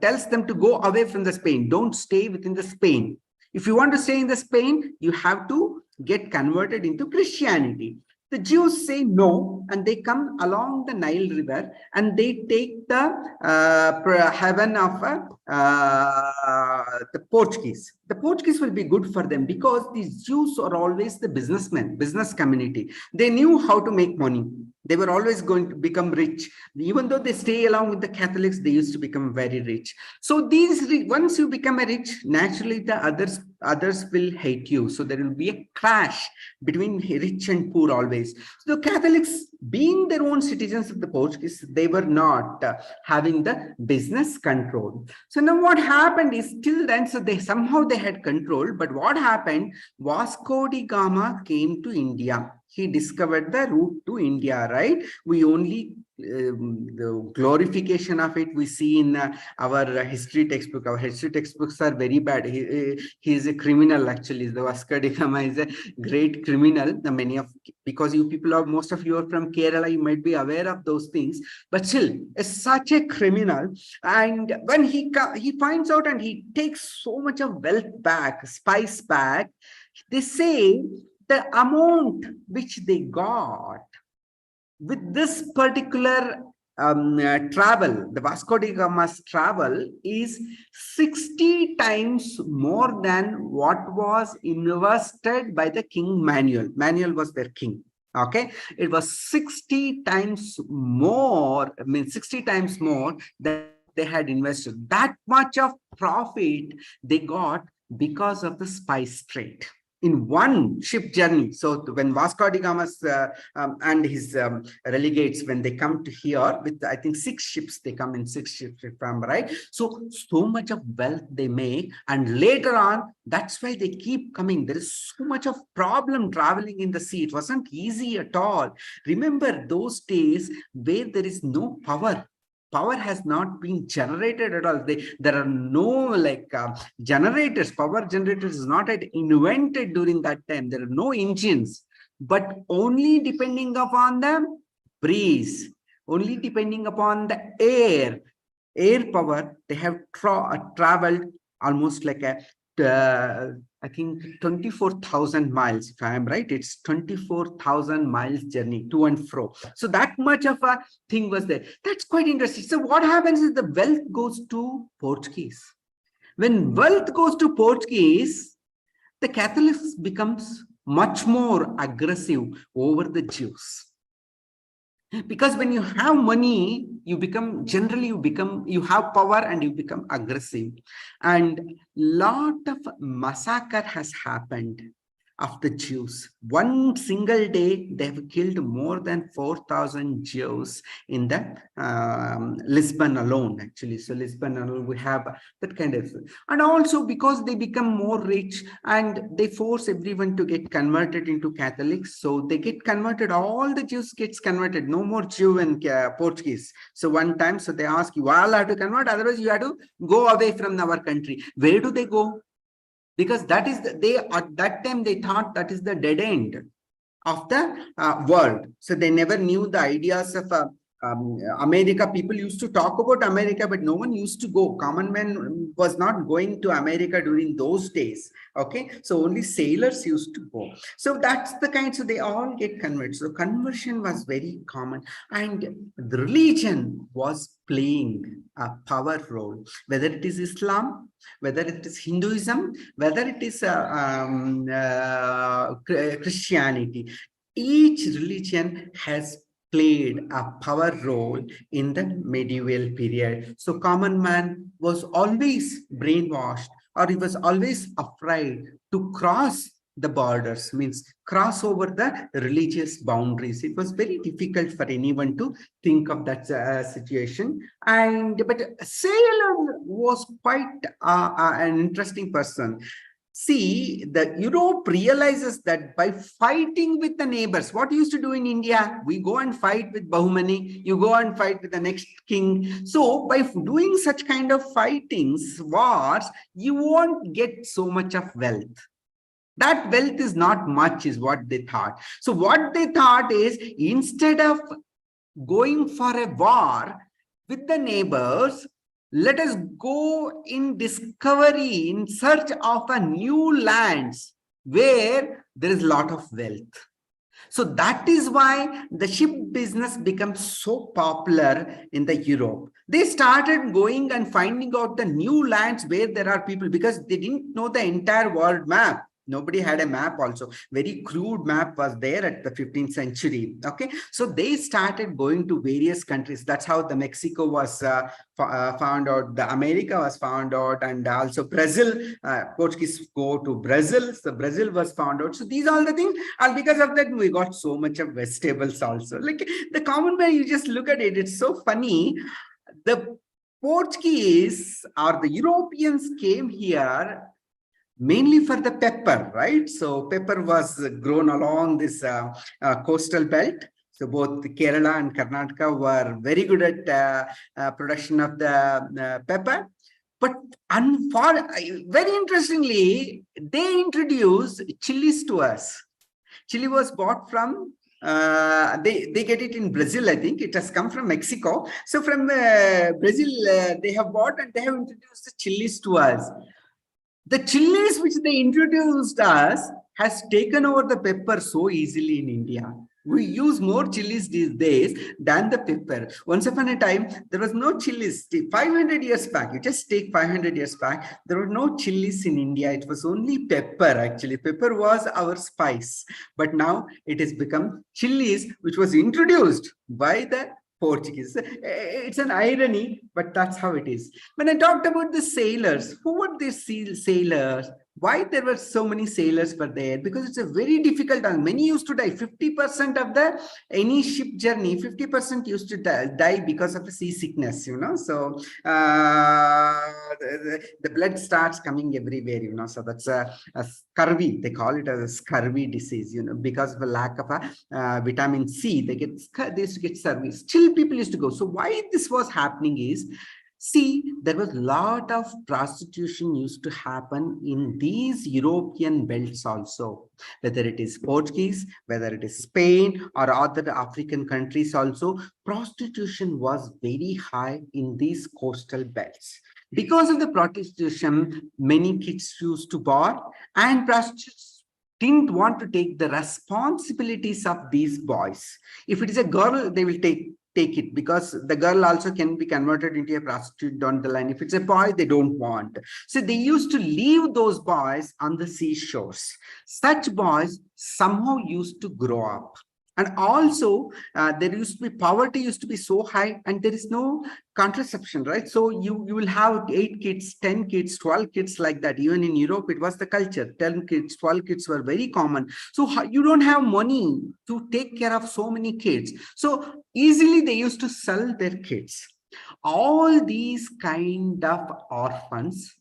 tells them to go away from the Spain. Don't stay within the Spain. If you want to stay in the Spain, you have to get converted into Christianity. The Jews say no, and they come along the Nile River and they take the heaven of the Portuguese. The Portuguese will be good for them because these Jews are always the businessmen, business community. They knew how to make money. They were always going to become rich. Even though they stay along with the Catholics, they used to become very rich. So these, once you become a rich, naturally the others will hate you. So there will be a clash between rich and poor always. So the Catholics, being their own citizens of the Portuguese, they were not having the business control. So now what happened is, till then, so they somehow they had control. But what happened? Vasco da Gama came to India. He discovered the route to India, right? We only the glorification of it we see in our history textbook. Our history textbooks are very bad. He is a criminal actually. The Vasco da Gama is a great criminal. Because you people are, most of you are from Kerala, you might be aware of those things. But still, is such a criminal. And when he finds out and he takes so much of wealth back, spice back, they say the amount which they got with this particular travel, the Vasco da Gama's travel, is 60 times more than what was invested by the King Manuel. Manuel was their king. Okay, it was 60 times more, 60 times more than they had invested. That much of profit they got because of the spice trade in one ship journey. So when Vasco da Gama and his relegates, when they come to here with, I think 6 ships, they come in 6 ships, if I'm right. So much of wealth they make, and later on, that's why they keep coming. There is so much of problem traveling in the sea. It wasn't easy at all. Remember those days where there is no power. power has not been generated at all. There are no generators, power generators is not yet invented during that time. There are no engines, but only depending upon the breeze, only depending upon the air power, they have traveled almost like I think 24,000 miles, if I am right. It's 24,000 miles journey to and fro. So that much of a thing was there. That's quite interesting. So what happens is the wealth goes to Portuguese. When wealth goes to Portuguese, the Catholics becomes much more aggressive over the Jews. Because when you have money, you have power and you become aggressive. And lot of massacre has happened of the Jews. One single day, they have killed more than 4,000 Jews in the Lisbon alone, actually. So Lisbon alone, we have that kind of thing. And also because they become more rich and they force everyone to get converted into Catholics. So they get converted, all the Jews gets converted, no more Jew and Portuguese. So one time, so they ask you all have to convert, otherwise you have to go away from our country. Where do they go? Because that is at that time they thought that is the dead end of the world. So they never knew the ideas of America. People used to talk about America, but no one used to go. Common man was not going to America during those days. Okay, so only sailors used to go. So that's the kind. So they all get converted. So conversion was very common, and the religion was playing a power role. Whether it is Islam, whether it is Hinduism, whether it is Christianity, each religion has played a power role in the medieval period. So common man was always brainwashed, or he was always afraid to cross the borders, means cross over the religious boundaries. It was very difficult for anyone to think of that situation. But Sailor was quite an interesting person. See, the Europe realizes that by fighting with the neighbors, what you used to do in India, we go and fight with Bahumani, you go and fight with the next king. So by doing such kind of fightings, wars, you won't get so much of wealth. That wealth is not much, is what they thought. So what they thought is, instead of going for a war with the neighbors, let us go in discovery, in search of a new lands where there is a lot of wealth. So that is why the ship business becomes so popular in the Europe. They started going and finding out the new lands where there are people, because they didn't know the entire world map. Nobody had a map also. Very crude map was there at the 15th century. Okay, so they started going to various countries. That's how the Mexico was found out, the America was found out, and also Brazil. Portuguese go to Brazil. So Brazil was found out. So these are all the things, and because of that, we got so much of vegetables also. Like the common man, you just look at it, it's so funny. The Portuguese or the Europeans came here mainly for the pepper, right? So pepper was grown along this coastal belt. So both Kerala and Karnataka were very good at production of the pepper. But very interestingly, they introduced chilies to us. Chili was bought from, they get it in Brazil, I think. It has come from Mexico. So from Brazil, they have bought and they have introduced the chilies to us. The chilies which they introduced us has taken over the pepper so easily in India. We use more chilies these days than the pepper. Once upon a time, there was no chilies. 500 years back, you just take 500 years back, there were no chilies in India. It was only pepper, actually. Pepper was our spice. But now it has become chilies, which was introduced by the Portuguese. It's an irony, but that's how it is. When I talked about the sailors, who were these sailors? Why there were so many sailors were there? Because it's a very difficult, and many used to die. 50% of the any ship journey, 50% used to die because of the seasickness, So the blood starts coming everywhere, So that's a scurvy. They call it a scurvy disease, because of a lack of a vitamin C. They used to get scurvy. Still, people used to go. So why this was happening is, see, there was a lot of prostitution used to happen in these European belts also, whether it is Portuguese, whether it is Spain or other African countries also, prostitution was very high in these coastal belts. Because of the prostitution, many kids used to born, and prostitutes didn't want to take the responsibilities of these boys. If it is a girl, they will take it, because the girl also can be converted into a prostitute down the line. If it's a boy, they don't want. So they used to leave those boys on the seashores. Such boys somehow used to grow up. And also, there used to be poverty used to be so high, and there is no contraception, right? So you will have 8 kids, 10 kids, 12 kids, like that. Even in Europe, it was the culture. 10 kids, 12 kids were very common. So you don't have money to take care of so many kids. So easily they used to sell their kids. All these kind of orphans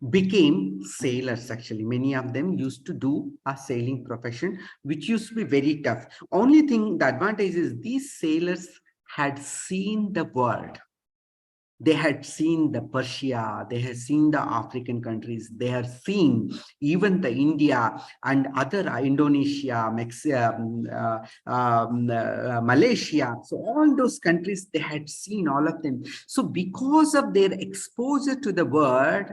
became sailors. Actually, many of them used to do a sailing profession, which used to be very tough. Only thing, the advantage is these sailors had seen the world. They had seen the Persia, they had seen the African countries, they had seen even the India and other Indonesia, Malaysia. So all those countries, they had seen all of them. So because of their exposure to the world,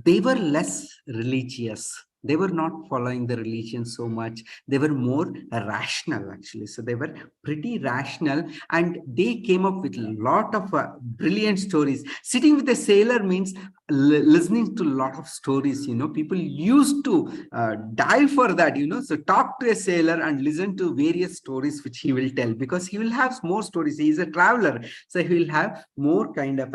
they were less religious. They were not following the religion so much. They were more rational, actually. So they were pretty rational, and they came up with a lot of brilliant stories. Sitting with a sailor means listening to a lot of stories. People used to die for that. So talk to a sailor and listen to various stories which he will tell, because he will have more stories. He is a traveler, so he will have more kind of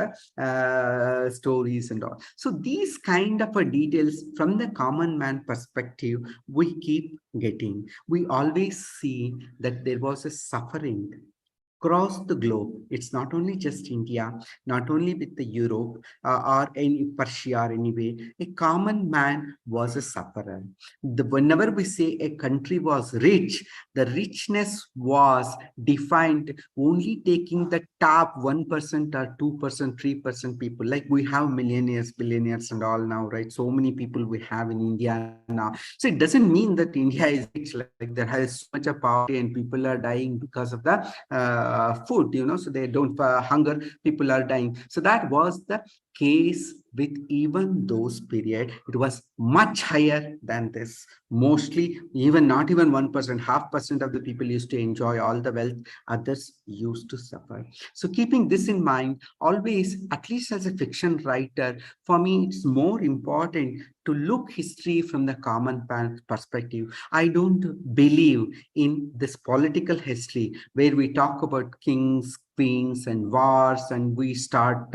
stories and all. So these kind of details from the common man perspective we keep getting. We always see that there was a suffering across the globe. It's not only just India, not only with the Europe or any Persia or anyway. A common man was a sufferer. Whenever we say a country was rich, the richness was defined only taking the top 1% or 2%, 3% people. Like we have millionaires, billionaires and all now, right? So many people we have in India now. So it doesn't mean that India is rich, like there has so much of poverty and people are dying because of the food, so they don't hunger, people are dying. So that was the case with even those period. It was much higher than this. Mostly, even not even 1%, 0.5% of the people used to enjoy all the wealth, others used to suffer. So keeping this in mind, always, at least as a fiction writer, for me, it's more important to look history from the common perspective. I don't believe in this political history where we talk about kings, queens and wars, and we start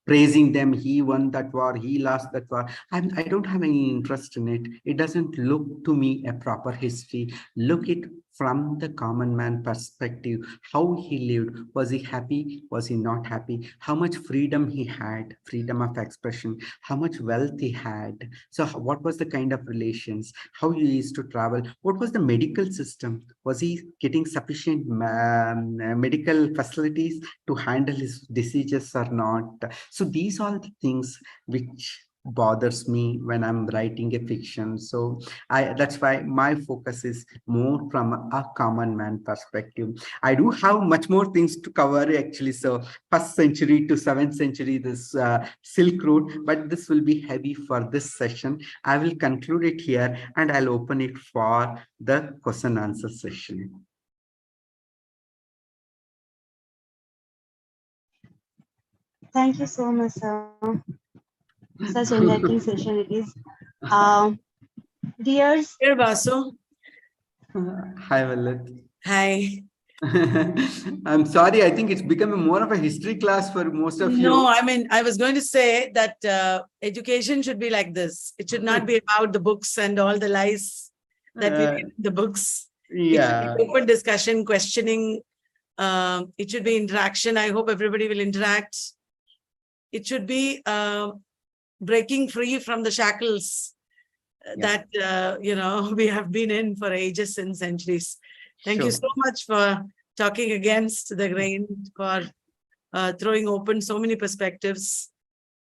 praising them. He won that war, he lost that war. I don't have any interest in it. It doesn't look to me a proper history. Look it from the common man perspective, how he lived. Was he happy? Was he not happy? How much freedom he had, freedom of expression, how much wealth he had. So what was the kind of relations, how he used to travel, what was the medical system, was he getting sufficient medical facilities to handle his diseases or not. So these are the things which bothers me when I'm writing a fiction. So that's why my focus is more from a common man perspective. I do have much more things to cover, actually. So 1st century to 7th century, this Silk Route, but this will be heavy for this session. I will conclude it here and I'll open it for the question answer session. Thank you so much, sir. Such enlightening session it is. Dear Vasu. Hi, Valit. Hi. I'm sorry, I think it's become more of a history class for most of you. No, I mean, I was going to say that education should be like this. It should not be about the books and all the lies that we read in the books. It should be open discussion, questioning. It should be interaction. I hope everybody will interact. It should be breaking free from the shackles that, we have been in for ages and centuries. Thank you so much for talking against the grain, for throwing open so many perspectives.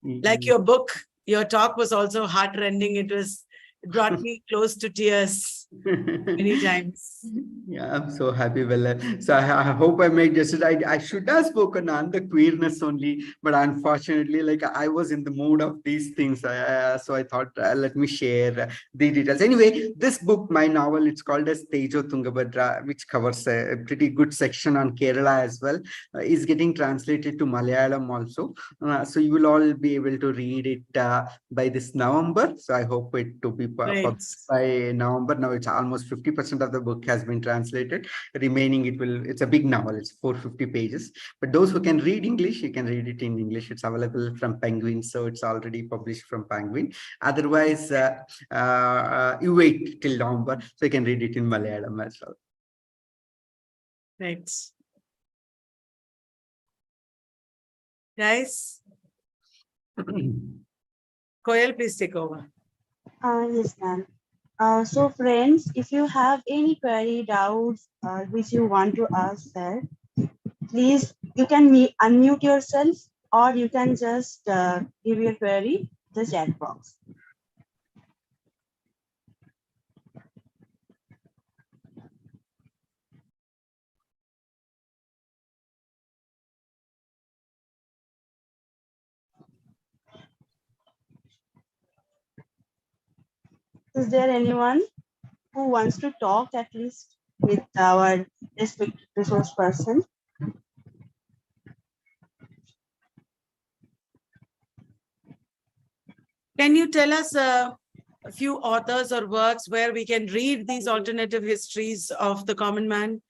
Like your book, your talk was also heartrending. It brought me close to tears many times. Yeah, I'm so happy. Well, so I hope I made justice. I should have spoken on the queerness only, but unfortunately, like I was in the mood of these things. So I thought, let me share the details. Anyway, this book, my novel, it's called as Tejo Tungabhadra, which covers a pretty good section on Kerala as well, is getting translated to Malayalam also. So you will all be able to read it by this November. So I hope it to be published by November. Now it's almost 50% of the book has been translated. Remaining, it's a big novel. It's 450 pages. But those who can read English, you can read it in English. It's available from Penguin, so it's already published from Penguin. Otherwise, you wait till November, so you can read it in Malayalam as well. Thanks. Guys, Koyal, please take over. Yes, ma'am. So friends, if you have any query, doubts, which you want to ask, sir, please, you can unmute yourself, or you can just give your query the chat box. Is there anyone who wants to talk at least with our respected resource person? Can you tell us a few authors or works where we can read these alternative histories of the common man?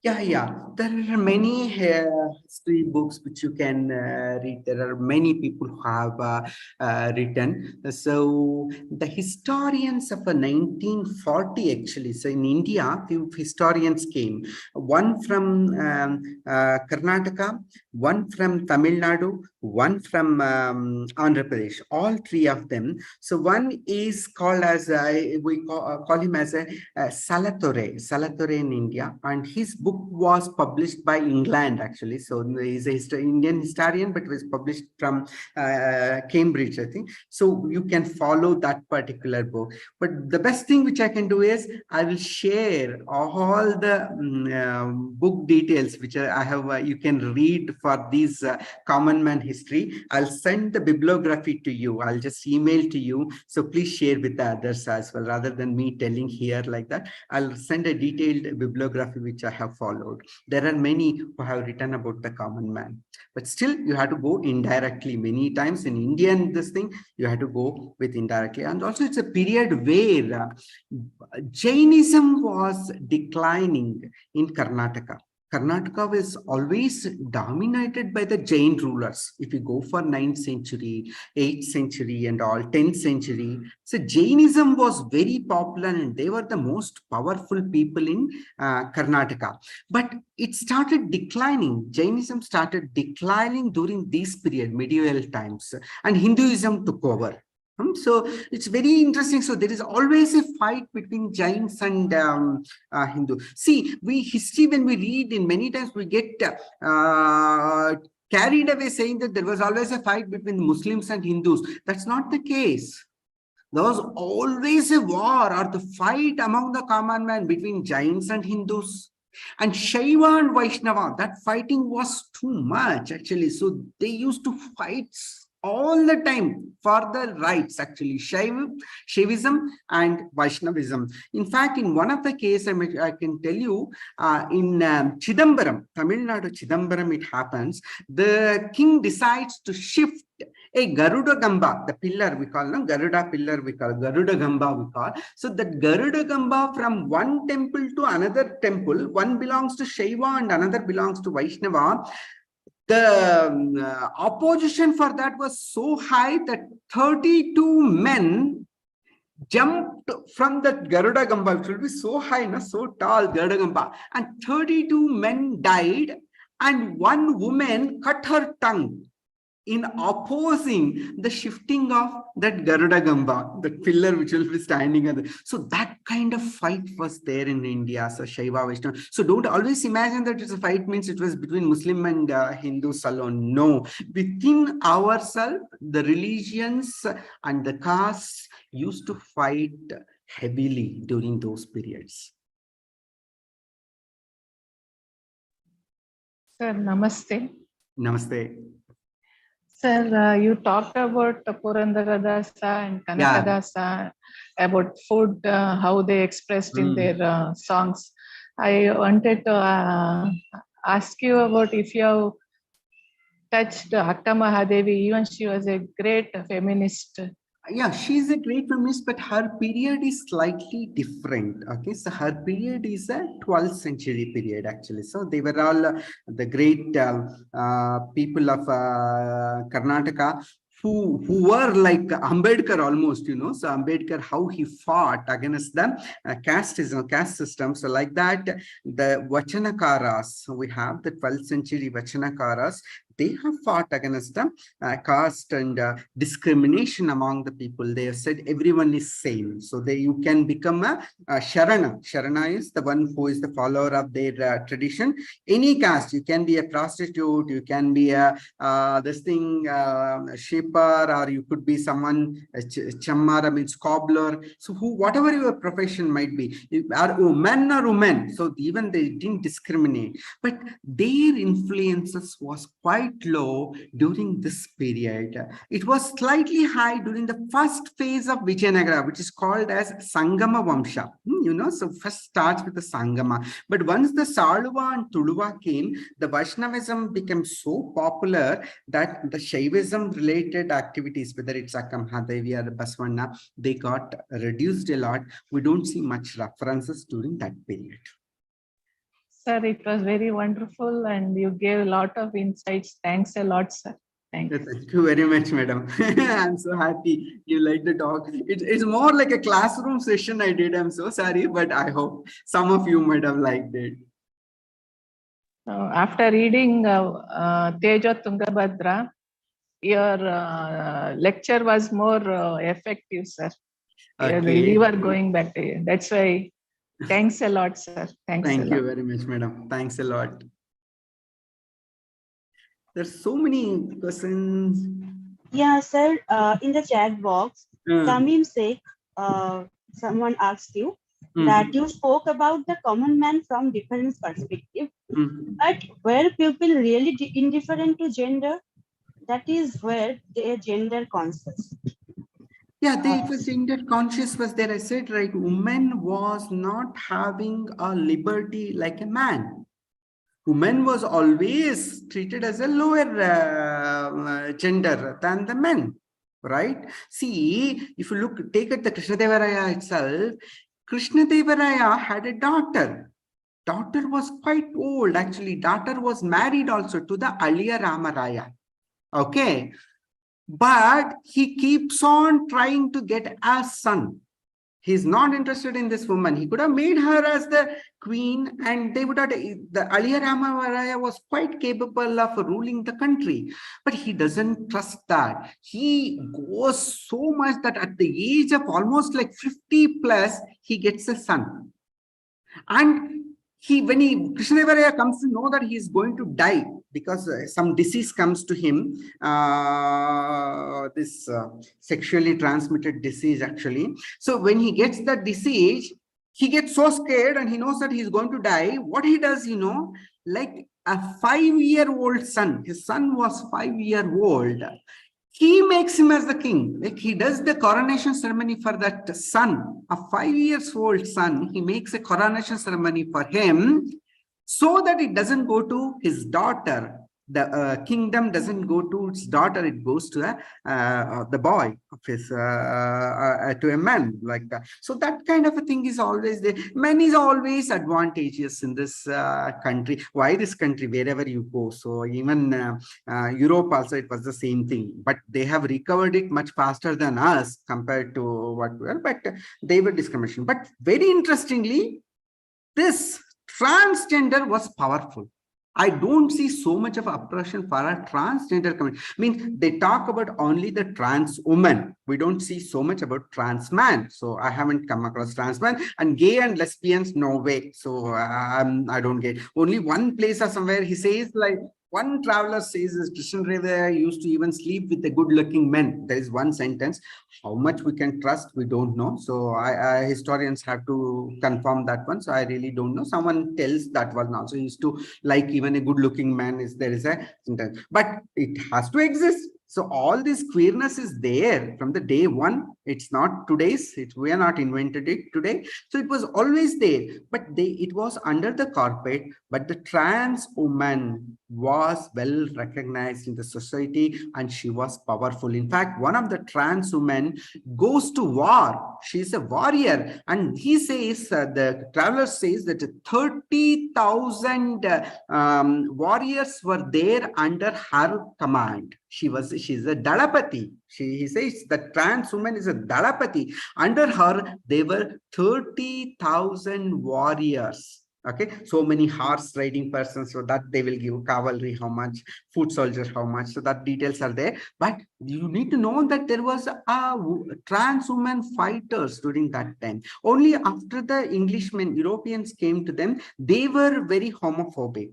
Yeah. There are many history books which you can read. There are many people who have written. So the historians of 1940 actually. So in India, few historians came. One from Karnataka, one from Tamil Nadu, one from Andhra Pradesh. All three of them. So one is called as we call him as a Salatore in India, and his book was published by England actually. So he's a Indian historian, but it was published from Cambridge, I think. So you can follow that particular book. But the best thing which I can do is I will share all the book details which I have. You can read for these common man history. I'll send the bibliography to you. I'll just email to you. So please share with the others as well, rather than me telling here like that. I'll send a detailed bibliography which I have followed. There are many who have written about the common man, but still you have to go indirectly. Many times in Indian this thing, you have to go with indirectly. And also it's a period where Jainism was declining in Karnataka. Karnataka was always dominated by the Jain rulers. If you go for 9th century, 8th century and all, 10th century, so Jainism was very popular and they were the most powerful people in Karnataka. But it started declining. Jainism started declining during this period, medieval times, and Hinduism took over. So it's very interesting. So there is always a fight between Jains and Hindu. See, history, when we read in many times, we get carried away saying that there was always a fight between Muslims and Hindus. That's not the case. There was always a war or the fight among the common man between Jains and Hindus. And Shaiva and Vaishnava, that fighting was too much actually. So they used to fight all the time for the rights actually, Shaivism and Vaishnavism. In fact, in one of the cases, I can tell you, in Chidambaram, Tamil Nadu, Chidambaram, it happens, the king decides to shift A Garuda Gamba, the pillar we call, no? Garuda pillar we call, Garuda Gamba we call. So that Garuda Gamba from one temple to another temple, one belongs to Shaiva and another belongs to Vaishnava. The opposition for that was so high that 32 men jumped from that Garuda Gamba, which will be so high, no? So tall, Garuda Gamba, and 32 men died, and one woman cut her tongue in opposing the shifting of that Garuda Gamba, the pillar which will be standing on the. So that kind of fight was there in India, so Shaiva Vaishnava. So don't always imagine that it's a fight means it was between Muslim and Hindus alone. No, within ourselves, the religions and the castes used to fight heavily during those periods. Sir, namaste. Namaste. Sir, you talked about Purandaradasa and Kanakadasa, about food, how they expressed in their songs. I wanted to ask you about if you have touched Akka Mahadevi, even she was a great feminist. Yeah, she's a great feminist, but her period is slightly different. Okay, so her period is a 12th century period, actually. So they were all the great people of Karnataka who were like Ambedkar almost, you know. So Ambedkar, how he fought against the caste system. So like that, the Vachanakaras, we have the 12th century Vachanakaras, they have fought against the caste and discrimination among the people. They have said everyone is same. So you can become a Sharana. Sharana is the one who is the follower of their tradition. Any caste, you can be a prostitute, you can be a shipper, or you could be someone, chammara means cobbler. So whatever your profession might be, are men or women. So even they didn't discriminate, but their influences was quite low during this period. It was slightly high during the first phase of Vijayanagara, which is called as Sangama Vamsha. You know, so first starts with the Sangama. But once the Saluva and Tuluva came, the Vaishnavism became so popular that the Shaivism related activities, whether it's Akka Mahadevi or Basavana, they got reduced a lot. We don't see much references during that period. Sir, it was very wonderful and you gave a lot of insights. Thanks a lot, sir. Thank you. Thank you very much, madam. I'm so happy you like the talk. It's more like a classroom session I did. I'm so sorry, but I hope some of you might have liked it. After reading Teja Tungabhadra, your lecture was more effective, sir. Okay. You are going back to you. That's why. Thanks a lot, sir. Thanks Thank a lot. you very much, madam. Thanks a lot. There's so many questions. Yeah, sir. In the chat box, Tamim Sheikh, someone asked you that you spoke about the common man from different perspective, but were people really indifferent to gender? That is where they are gender conscious. Yeah, it was gender conscious was there. I said, right, woman was not having a liberty like a man. Woman was always treated as a lower gender than the men, right? See, if you take at the Krishnadevaraya itself, Krishnadevaraya had a daughter. Daughter was quite old, actually. Daughter was married also to the Aliya Ramaraya. Okay. But he keeps on trying to get a son. He's not interested in this woman. He could have made her as the queen, and they would have, the Aliya Ramaraya was quite capable of ruling the country, but he doesn't trust that. He goes so much that at the age of almost like 50 plus, he gets a son. And when Krishnadevaraya comes to know that he is going to die because some disease comes to him, this sexually transmitted disease actually. So when he gets that disease, he gets so scared and he knows that he's going to die. What he does, like a 5-year-old son, his son was 5-year-old. He makes him as the king. Like he does the coronation ceremony for that son, a 5-year-old son. He makes a coronation ceremony for him so that it doesn't go to his daughter. the kingdom doesn't go to its daughter, it goes to the boy of his to a man, like that. So that kind of a thing is always there. Man is always advantageous in this country. Why this country? Wherever you go. So even Europe also, it was the same thing, but they have recovered it much faster than us compared to what we are. But they were discrimination. But very interestingly, this transgender was powerful. I don't see so much of oppression for a transgender community. I mean, they talk about only the trans woman. We don't see so much about trans man. So I haven't come across trans man, and gay and lesbians, no way. So I don't get. Only one place or somewhere he says, like, one traveler says is Krishnadeva used to even sleep with the good-looking men. There is one sentence. How much we can trust, we don't know. So historians have to confirm that one. So I really don't know. Someone tells that one also. He used to like even a good-looking man. There is a sentence, but it has to exist. So all this queerness is there from the day one. It's not today's. We are not invented it today. So it was always there, but it was under the carpet. But the trans woman was well recognized in the society, and she was powerful. In fact, one of the trans women goes to war. She's a warrior, and he says, the traveler says that 30,000 warriors were there under her command. She's a Dalapati. He says the trans woman is a Dalapati. Under her, there were 30,000 warriors. Okay, so many horse riding persons, so that they will give cavalry how much, foot soldiers how much, so that details are there. But you need to know that there was a trans woman fighters during that time. Only after the Englishmen, Europeans came to them, they were very homophobic,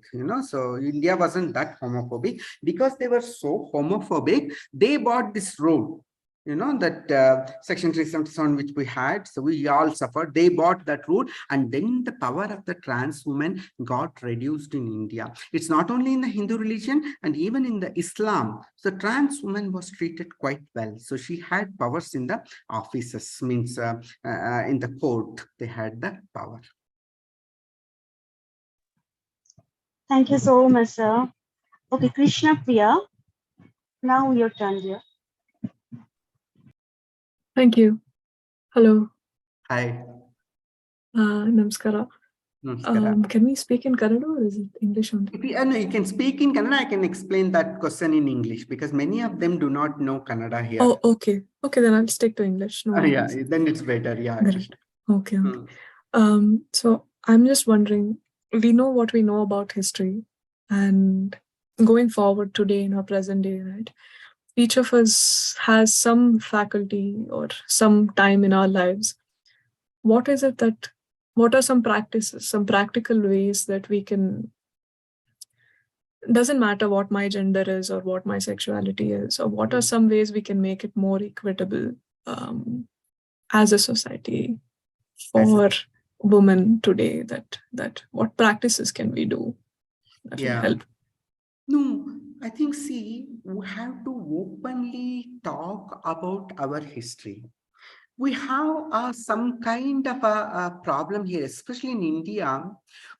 so India wasn't that homophobic. Because they were so homophobic, they bought this rule. That section 377 which we had, so we all suffered. They bought that rule, and then the power of the trans woman got reduced in India. It's not only in the Hindu religion, and even in the Islam, the trans woman was treated quite well. So she had powers in the offices, means in the court, they had the power. Thank you so much, sir. Okay, Krishna Priya, now your turn, dear. Thank you. Hello. Hi. Namaskara. Namaskara. Can we speak in Kannada or is it English only? If you can speak in Kannada, I can explain that question in English, because many of them do not know Kannada here. Oh, okay. Okay, then I'll stick to English. No Yeah, then it's better. Yeah. Okay. So I'm just wondering, we know what we know about history, and going forward today in our present day, right? Each of us has some faculty or some time in our lives. What are some practices, some practical ways that we can, doesn't matter what my gender is or what my sexuality is, or what are some ways we can make it more equitable as a society for women today, that what practices can we do that will help? No, I think, see, we have to openly talk about our history. We have some kind of a problem here, especially in India.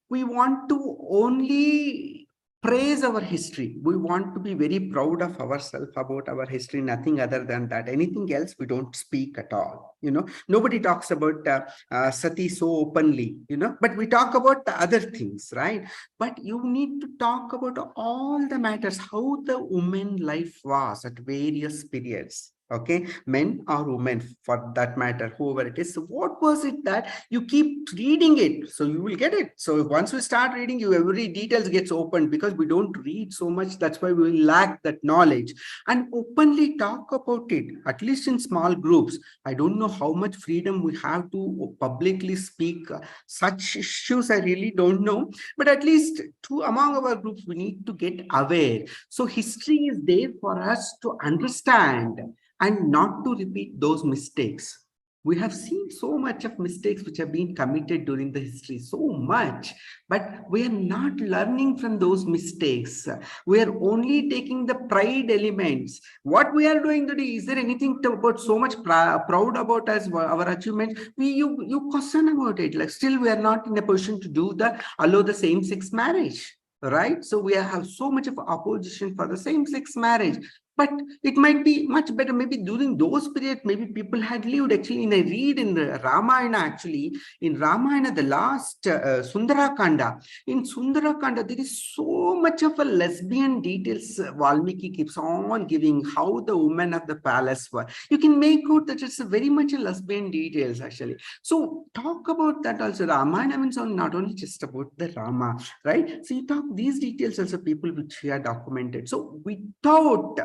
We want to only praise our history. We want to be very proud of ourselves about our history, nothing other than that. Anything else, we don't speak at all. Nobody talks about Sati so openly, but we talk about the other things, right? But you need to talk about all the matters, how the woman life was at various periods. Okay, men or women for that matter, whoever it is. So what was it that you keep reading it, so you will get it. So once we start reading, every details gets opened, because we don't read so much. That's why we lack that knowledge. And openly talk about it, at least in small groups. I don't know how much freedom we have to publicly speak such issues. I really don't know, but at least among our groups, we need to get aware. So history is there for us to understand and not to repeat those mistakes. We have seen so much of mistakes which have been committed during the history, so much, but we are not learning from those mistakes. We are only taking the pride elements. What we are doing today, is there anything about so much proud about us, our achievements? You question about it. Like, still we are not in a position to allow the same-sex marriage. right? So we have so much of opposition for the same-sex marriage. But it might be much better. Maybe during those periods, maybe people had lived. Actually, in I read in the Ramayana, actually, in Ramayana, the last Sundarakanda, in Sundarakanda, there is so much of a lesbian details. Valmiki keeps on giving how the women of the palace were. You can make out that it's very much a lesbian details, actually. So talk about that also. Ramayana means not only just about the Rama, right? So you talk these details also, people which we are documented. So without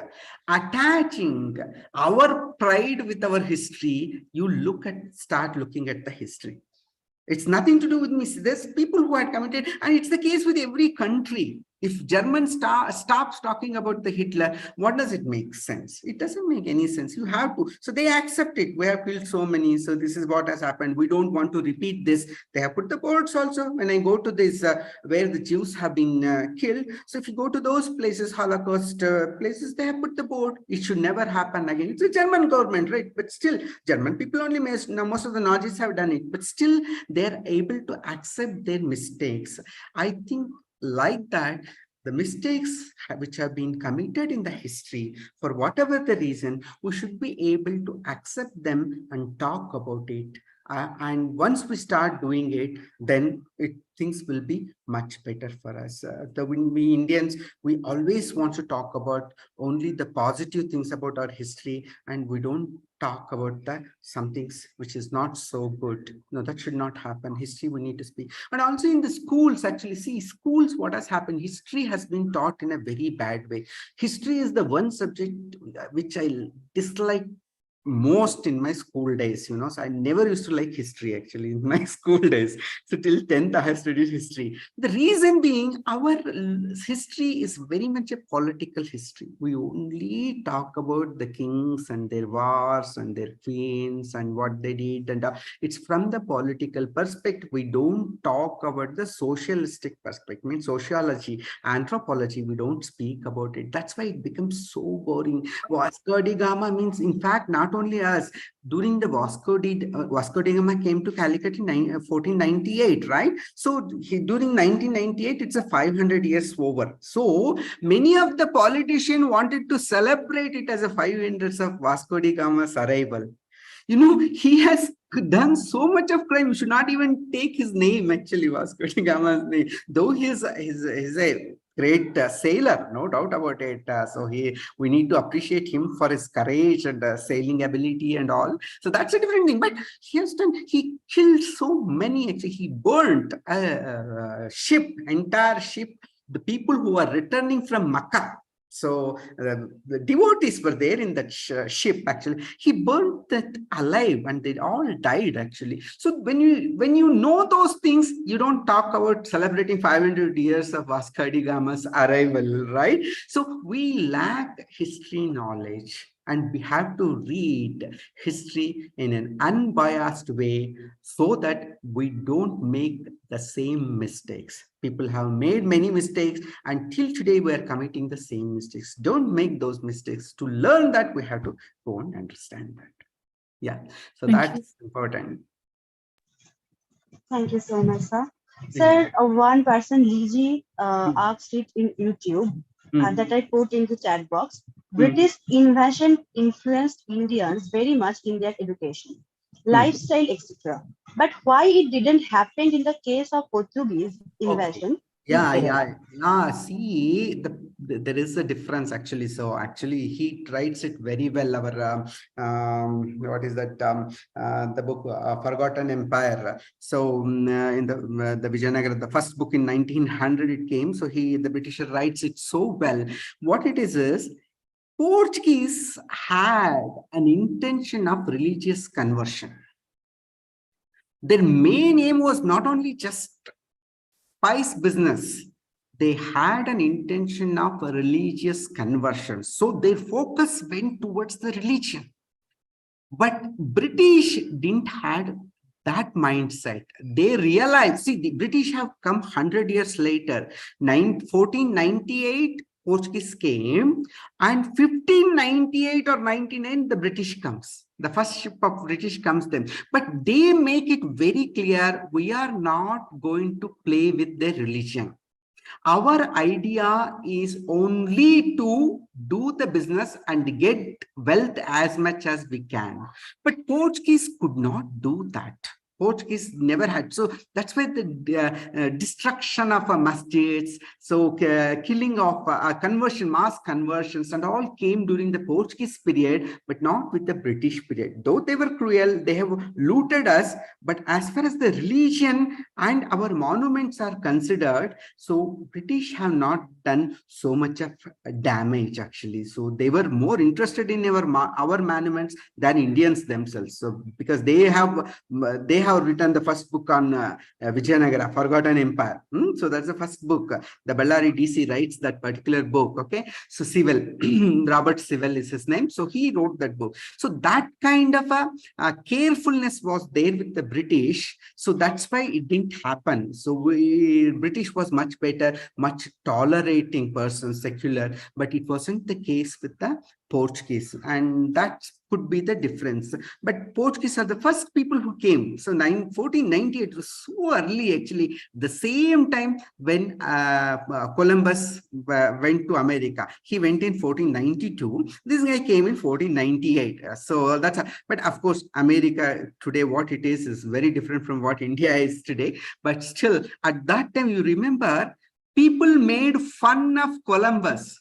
attaching our pride with our history, you start looking at the history. It's nothing to do with me. There's people who had committed, and it's the case with every country. If Germans stops talking about the Hitler, what does it make sense? It doesn't make any sense. You have to. So they accept it. We have killed so many. So this is what has happened. We don't want to repeat this. They have put the boards also. When I go to this, where the Jews have been killed. So if you go to those places, Holocaust places, they have put the board. It should never happen again. It's a German government, right? But still, German people only, most of the Nazis have done it. But still, they're able to accept their mistakes. I think like that, the mistakes which have been committed in the history, for whatever the reason, we should be able to accept them and talk about it. And once we start doing it, then things will be much better for us. We Indians, we always want to talk about only the positive things about our history, and we don't talk about some things which is not so good. No, that should not happen. History, we need to speak. And also in the schools, actually, see, schools, what has happened, history has been taught in a very bad way. History is the one subject which I dislike most in my school days, so I never used to like history actually in my school days. So till 10th I have studied history. The reason being, our history is very much a political history. We only talk about the kings and their wars and their queens and what they did, and it's from the political perspective. We don't talk about the socialistic perspective, means sociology, anthropology. We don't speak about it. That's why it becomes so boring. Vasco da Gama means, in fact, not only us, during the Vasco da Gama came to Calicut in 1498, right? So during 1998, it's a 500 years over. So many of the politicians wanted to celebrate it as a 500 of Vasco da Gama's arrival. He has done so much of crime. You should not even take his name, actually, Vasco da Gama's name, though he is a great sailor, no doubt about it. So we need to appreciate him for his courage and sailing ability and all. So that's a different thing. But he killed so many. Actually, he burnt a ship, entire ship. The people who are returning from Makkah. So the devotees were there in that ship. Actually, he burnt that alive, and they all died. Actually, so when you know those things, you don't talk about celebrating 500 years of Vasco da Gama's arrival, right? So we lack history knowledge, and we have to read history in an unbiased way so that we don't make the same mistakes. People have made many mistakes, and till today we are committing the same mistakes. Don't make those mistakes. To learn that, we have to go and understand that. Yeah, so that's important. Thank you so much, sir. Sir, one person, Liji, asked it in YouTube that I put into chat box. British invasion influenced Indians very much in their education, lifestyle, etc. But why it didn't happen in the case of Portuguese invasion? Yeah. See, there is a difference actually. So actually, he writes it very well. What is that? The book Forgotten Empire. So in the Vijayanagara, the first book in 1900 it came. So the Britisher writes it so well. What it is Portuguese had an intention of religious conversion. Their main aim was not only just spice business. They had an intention of a religious conversion. So their focus went towards the religion. But British didn't have that mindset. They realized, see, the British have come 100 years later. 1498, Portuguese came, and 1598 or 99, the British comes. The first ship of British comes then. But they make it very clear, we are not going to play with their religion. Our idea is only to do the business and get wealth as much as we can. But Portuguese could not do that. Portuguese never had. So that's why the destruction of masjids, so killing of conversion, mass conversions and all came during the Portuguese period, but not with the British period. Though they were cruel, they have looted us, but as far as the religion and our monuments are considered, so British have not done so much of damage actually. So they were more interested in our monuments than Indians themselves. So because they have written the first book on Vijayanagara, Forgotten Empire. So that's the first book. The Bellary DC writes that particular book. Okay, so Sewell, Robert Sewell is his name. So he wrote that book. So that kind of a carefulness was there with the British. So that's why it didn't happen. So British was much better, much tolerating person, secular, but it wasn't the case with the Portuguese, and that could be the difference. But Portuguese are the first people who came. So 1498 was so early actually, the same time when Columbus went to America. He went in 1492. This guy came in 1498. So that's but of course America today, what it is very different from what India is today. But still at that time, you remember, people made fun of Columbus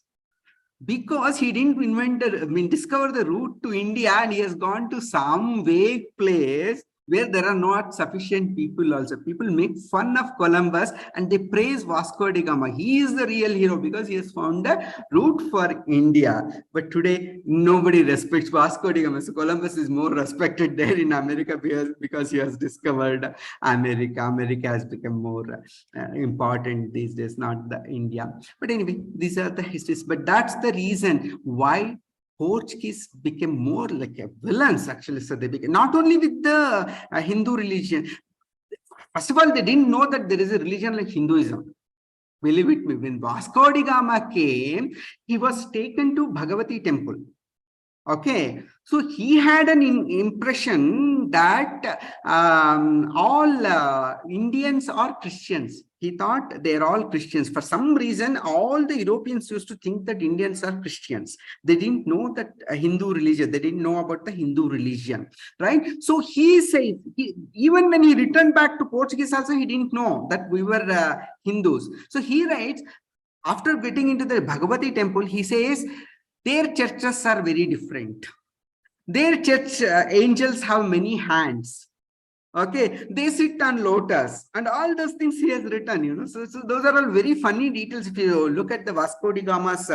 because he didn't discover the route to India, and he has gone to some vague place where there are not sufficient people also. People make fun of Columbus and they praise Vasco da Gama. He is the real hero because he has found a route for India. But today, nobody respects Vasco da Gama. So Columbus is more respected there in America because he has discovered America. America has become more important these days, not the India. But anyway, these are the histories. But that's the reason why Portuguese became more like a villains actually. So they became not only with the Hindu religion. First of all, they didn't know that there is a religion like Hinduism. Believe it me, when Vasco da Gama came, he was taken to Bhagavati temple. Okay, so he had an impression that all Indians are Christians. He thought they're all Christians. For some reason, all the Europeans used to think that Indians are Christians. They didn't know that Hindu religion. They didn't know about the Hindu religion, right? So he says, even when he returned back to Portuguese also, he didn't know that we were Hindus. So he writes, after getting into the Bhagavati temple, he says, their churches are very different. Their church angels have many hands. Okay, they sit on lotus and all those things he has written, you know. So those are all very funny details. If you look at the Vasco da Gama's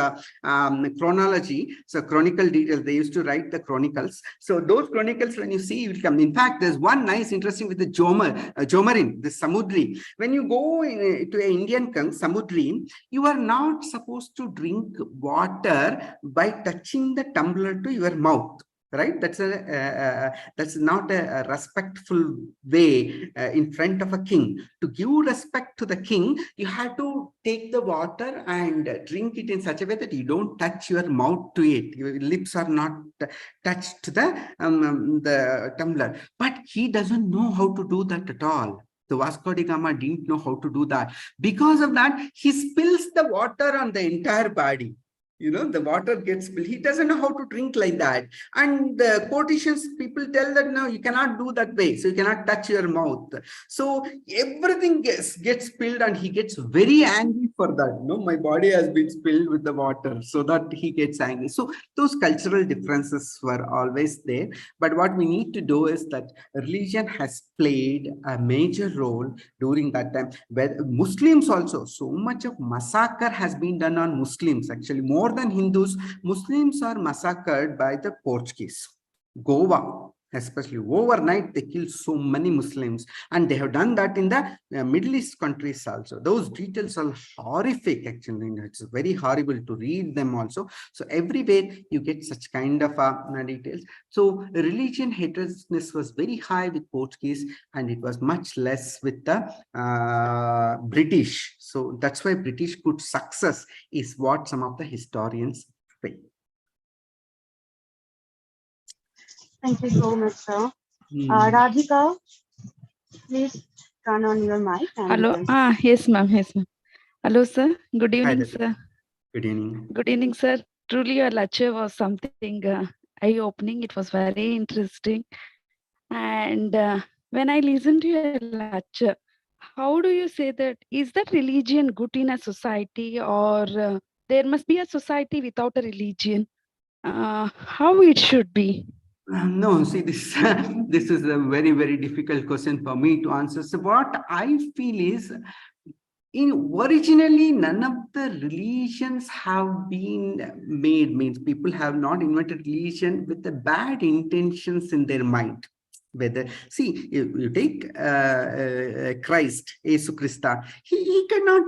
chronology, so chronicle details, they used to write the chronicles. So those chronicles, when you see, you will come. In fact, there's one nice, interesting with the Jomarin, the Samudri. When you go to an Indian Samudri, you are not supposed to drink water by touching the tumbler to your mouth. Right, that's not a respectful way in front of a king. To give respect to the king, you have to take the water and drink it in such a way that you don't touch your mouth to it. Your lips are not touched to the tumbler. But he doesn't know how to do that at all. The Vasco da Gama didn't know how to do that. Because of that, he spills the water on the entire body. You know, the water gets spilled. He doesn't know how to drink like that. And the politicians, people tell that, no, you cannot do that way. So you cannot touch your mouth. So everything gets spilled and he gets very angry for that. No, my body has been spilled with the water, so that he gets angry. So those cultural differences were always there. But what we need to do is that religion has played a major role during that time. Where Muslims also, so much of massacre has been done on Muslims, actually more than Hindus. Muslims are massacred by the Portuguese. Goa, especially overnight, they kill so many Muslims, and they have done that in the Middle East countries also. Those details are horrific, actually. It's very horrible to read them also. So everywhere you get such kind of details. So religion hatredness was very high with Portuguese, and it was much less with the British. So that's why British good success is what some of the historians say. Thank you so much, sir. Radhika, please turn on your mic. And hello. Yes, ma'am. Yes, ma'am. Hello, sir. Good Hi evening, there. sir. Good evening. Good evening, sir. Truly, your lecture was something eye-opening. It was very interesting. And when I listened to your lecture, how do you say that? Is that religion good in a society, or there must be a society without a religion? How it should be? No, see, this this is a very, very difficult question for me to answer. So what I feel is, originally, none of the religions have been made, means people have not invented religion with the bad intentions in their mind. Whether, see, you take Christ, Yesu Christa, he cannot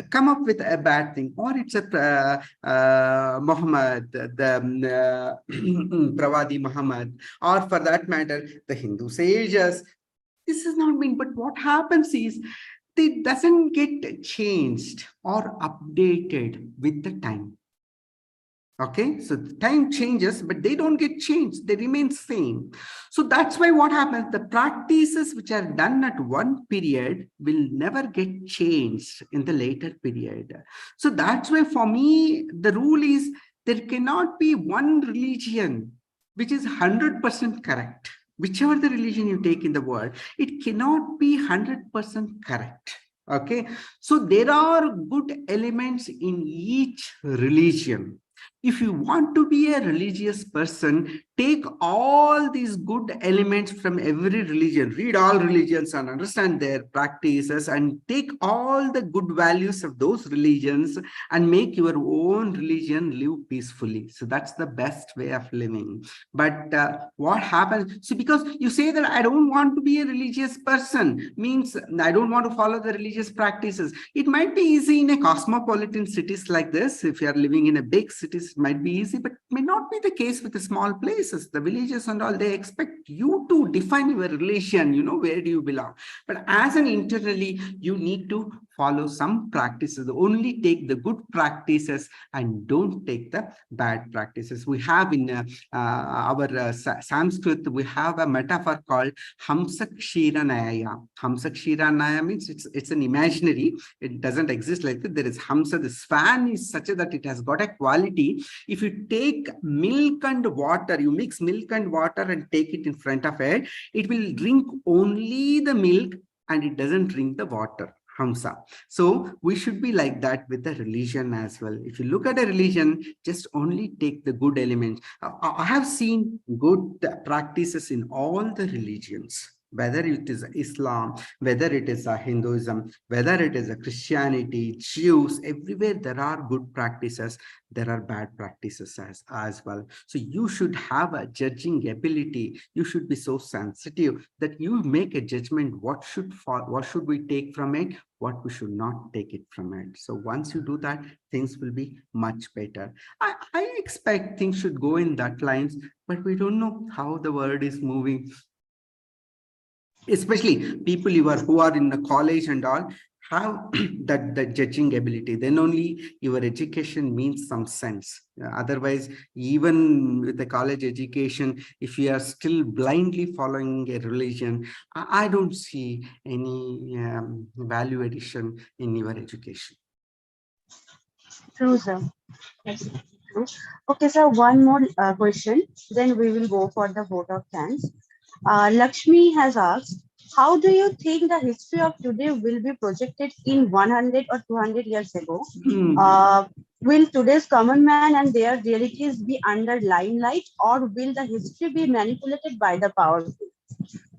come up with a bad thing, or it's a Muhammad, the Pravadi Muhammad, or for that matter, the Hindu sages. This is not mean, but what happens is, they doesn't get changed or updated with the time. Okay, so the time changes, but they don't get changed, they remain same. So that's why what happens, the practices which are done at one period will never get changed in the later period. So that's why for me, the rule is, there cannot be one religion which is 100% correct. Whichever the religion you take in the world, it cannot be 100% correct. Okay, so there are good elements in each religion. If you want to be a religious person, take all these good elements from every religion, read all religions and understand their practices, and take all the good values of those religions and make your own religion live peacefully. So that's the best way of living. But what happens? So because you say that I don't want to be a religious person, means I don't want to follow the religious practices. It might be easy in a cosmopolitan cities like this. If you are living in a big cities, it might be easy, but may not be the case with the small places, the villages and all. They expect you to define your religion, where do you belong. But as an internally, you need to follow some practices. Only take the good practices and don't take the bad practices. We have in our Sanskrit, we have a metaphor called Hamsakshiranaya. Hamsakshiranaya means it's an imaginary. It doesn't exist like that. There is Hamsa. This fan is such that it has got a quality. If you take milk and water, you mix milk and water and take it in front of it, it will drink only the milk and it doesn't drink the water. Hamsa. So we should be like that with the religion as well. If you look at a religion, just only take the good elements. I have seen good practices in all the religions, whether it is Islam, whether it is a Hinduism, whether it is a Christianity, Jews, everywhere there are good practices, there are bad practices as well. So you should have a judging ability. You should be so sensitive that you make a judgment, what should we take from it, what we should not take it from it. So once you do that, things will be much better. I expect things should go in that lines, but we don't know how the world is moving. Especially people who are in the college and all, have that judging ability. Then only your education means some sense. Otherwise, even with the college education, if you are still blindly following a religion, I don't see any value addition in your education. True, sir. Yes, true. Okay, sir, one more question, then we will go for the vote of thanks. Lakshmi has asked, how do you think the history of today will be projected in 100 or 200 years ago? Will today's common man and their realities be under limelight, or will the history be manipulated by the powerful?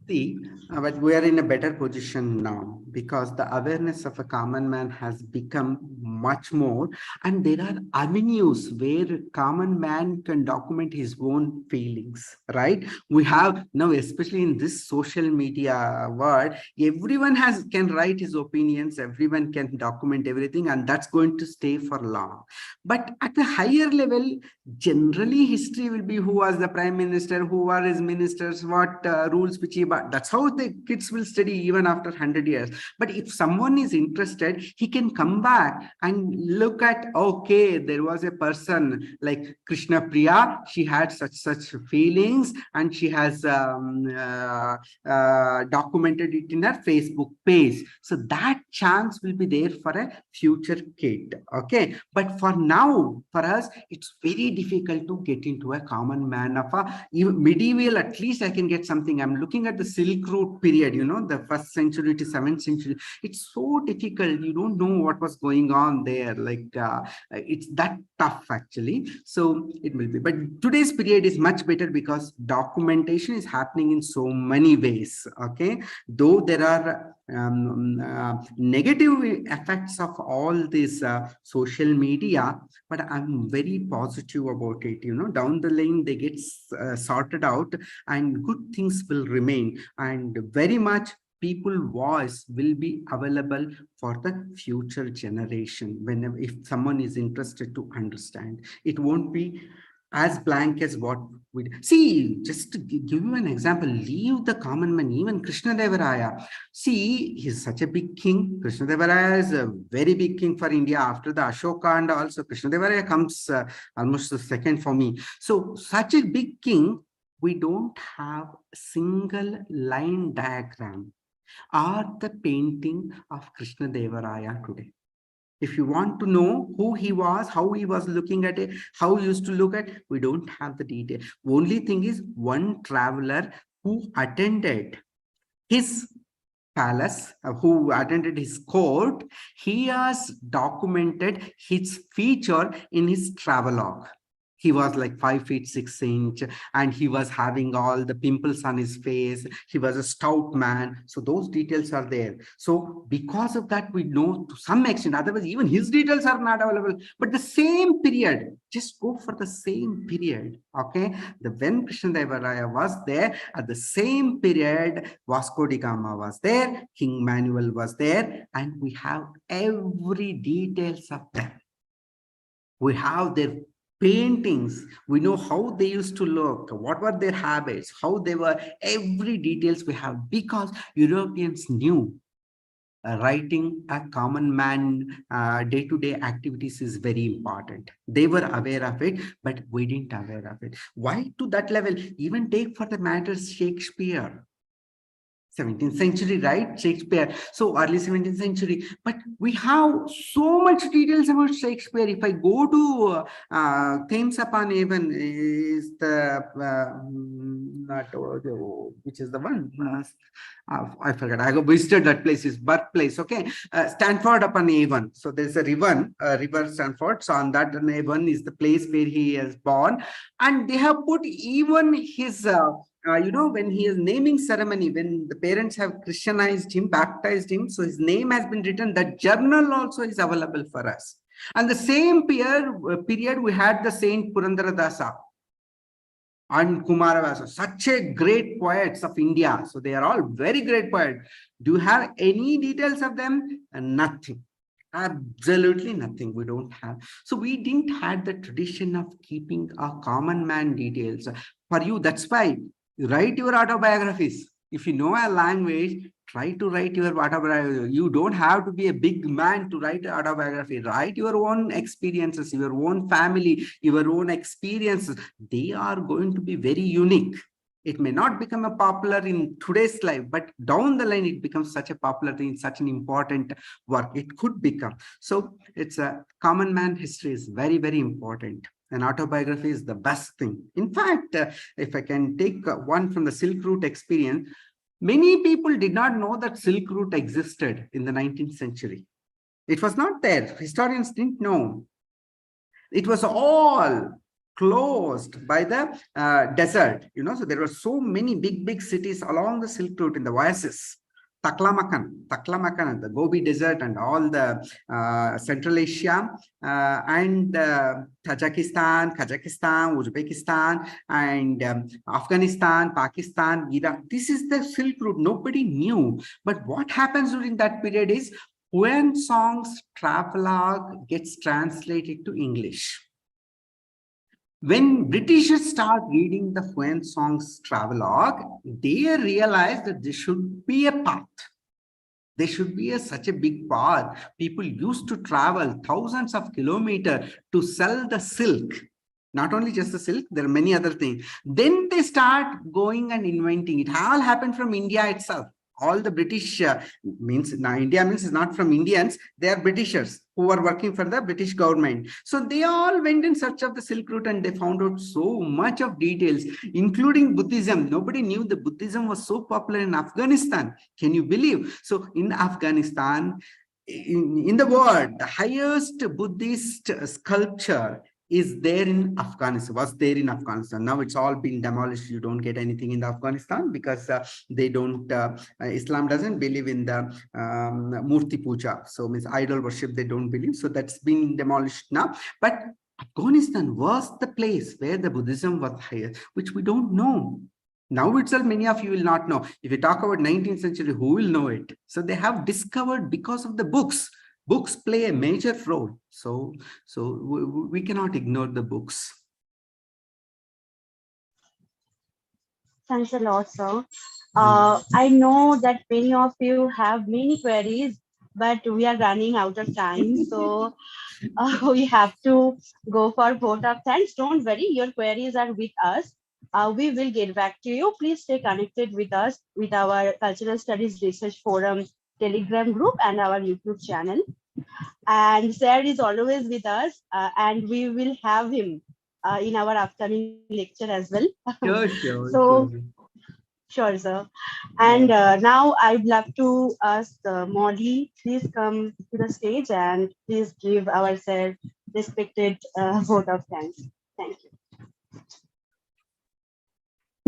See, but we are in a better position now because the awareness of a common man has become much more, and there are avenues where common man can document his own feelings, right? We have now, especially in this social media world, everyone can write his opinions, everyone can document everything, and that's going to stay for long. But at the higher level, generally history will be who was the prime minister, who were his ministers, what rules which he That's how the kids will study even after 100 years. But if someone is interested, he can come back and look at, okay, there was a person like Krishna Priya, she had such feelings, and she has documented it in her Facebook page. So that chance will be there for a future kid. Okay, but for now, for us, it's very difficult to get into a common man of a medieval. At least I can get something. I'm looking at the Silk Route period, you know, the 1st century to 7th century. It's so difficult. You don't know what was going on there. Like it's that tough actually. So it will be. But today's period is much better because documentation is happening in so many ways. Okay, though there are negative effects of all this social media, but I'm very positive about it. You know, down the lane they get sorted out, and good things will remain, and very much people's voice will be available for the future generation. Whenever, if someone is interested to understand, it won't be as blank as what we see. Just to give you an example, leave the common man, even Krishnadevaraya. See, he's such a big king. Krishnadevaraya is a very big king for India. After the Ashoka, and also Krishnadevaraya comes almost the second for me. So such a big king, we don't have a single line diagram or the painting of Krishnadevaraya today. If you want to know who he was, how he was looking at it, how he used to look at, we don't have the detail. Only thing is, one traveler who attended his palace, who attended his court, he has documented his feature in his travelogue. He was like 5 feet 6 inches, and he was having all the pimples on his face. He was a stout man. So those details are there. So because of that, we know to some extent, otherwise even his details are not available. But the same period, just go for the same period. Okay, when Krishnadevaraya was there, at the same period, Vasco da Gama was there, King Manuel was there, and we have every details of them. We have their paintings, we know how they used to look, what were their habits, how they were, every details we have, because Europeans knew writing a common man day-to-day activities is very important. They were aware of it, but we didn't aware of it. Why to that level? Even take for the matter Shakespeare. 17th century, right? Shakespeare. So early 17th century. But we have so much details about Shakespeare. If I go to Thames upon Avon, is the which is the one? I forgot. I visited that place. His birthplace. Okay, Stanford upon Avon. So there's a river Stanford. So on that Avon is the place where he is born, and they have put even his. You know, when he is naming ceremony, when the parents have Christianized him, baptized him, so his name has been written, that journal also is available for us. And the same period we had the Saint Purandaradasa and Kumaravasa, such a great poets of India. So they are all very great poets. Do you have any details of them? Nothing. Absolutely nothing. We don't have. So we didn't have the tradition of keeping our common man details. For you, that's why you write your autobiographies. If you know a language, try to write your autobiography. You don't have to be a big man to write an autobiography. Write your own experiences, your own family, your own experiences. They are going to be very unique. It may not become a popular in today's life, but down the line, it becomes such a popular thing, such an important work. It could become. So it's a common man history is very, very important. An autobiography is the best thing. In fact, if I can take one from the Silk Route experience, many people did not know that Silk Route existed in the 19th century. It was not there. Historians didn't know. It was all closed by the desert, you know. So there were so many big cities along the Silk Route in the oasis. Taklamakan, the Gobi Desert, and all the Central Asia, and Tajikistan, Kazakhstan, Uzbekistan, and Afghanistan, Pakistan, Iraq. This is the Silk Route. Nobody knew. But what happens during that period is when songs travelogue gets translated to English. When Britishers start reading the Huan Song's travelogue, they realize that there should be a path. There should be such a big path. People used to travel thousands of kilometers to sell the silk. Not only just the silk, there are many other things. Then they start going and inventing. It all happened from India itself. All the British means now India means is not from Indians. They are Britishers who were working for the British government. So they all went in search of the Silk Route and they found out so much of details, including Buddhism. Nobody knew the Buddhism was so popular in Afghanistan. Can you believe? So in Afghanistan, in the world, the highest Buddhist sculpture is there in Afghanistan, was there in Afghanistan. Now it's all been demolished. You don't get anything in Afghanistan because they don't, Islam doesn't believe in the Murti Puja. So means idol worship, they don't believe. So that's been demolished now. But Afghanistan was the place where the Buddhism was highest, which we don't know. Now itself, many of you will not know. If you talk about 19th century, who will know it? So they have discovered because of the books. Books play a major role. So we cannot ignore the books. Thanks a lot, sir. I know that many of you have many queries, but we are running out of time. So we have to go for vote of thanks. Don't worry, your queries are with us. We will get back to you. Please stay connected with us, with our Cultural Studies Research Forum Telegram group and our YouTube channel. And Sir is always with us, and we will have him in our upcoming lecture as well. Sure. Sure, sir. And now I'd love to ask Molly, please come to the stage and please give our sir respected vote of thanks. Thank you.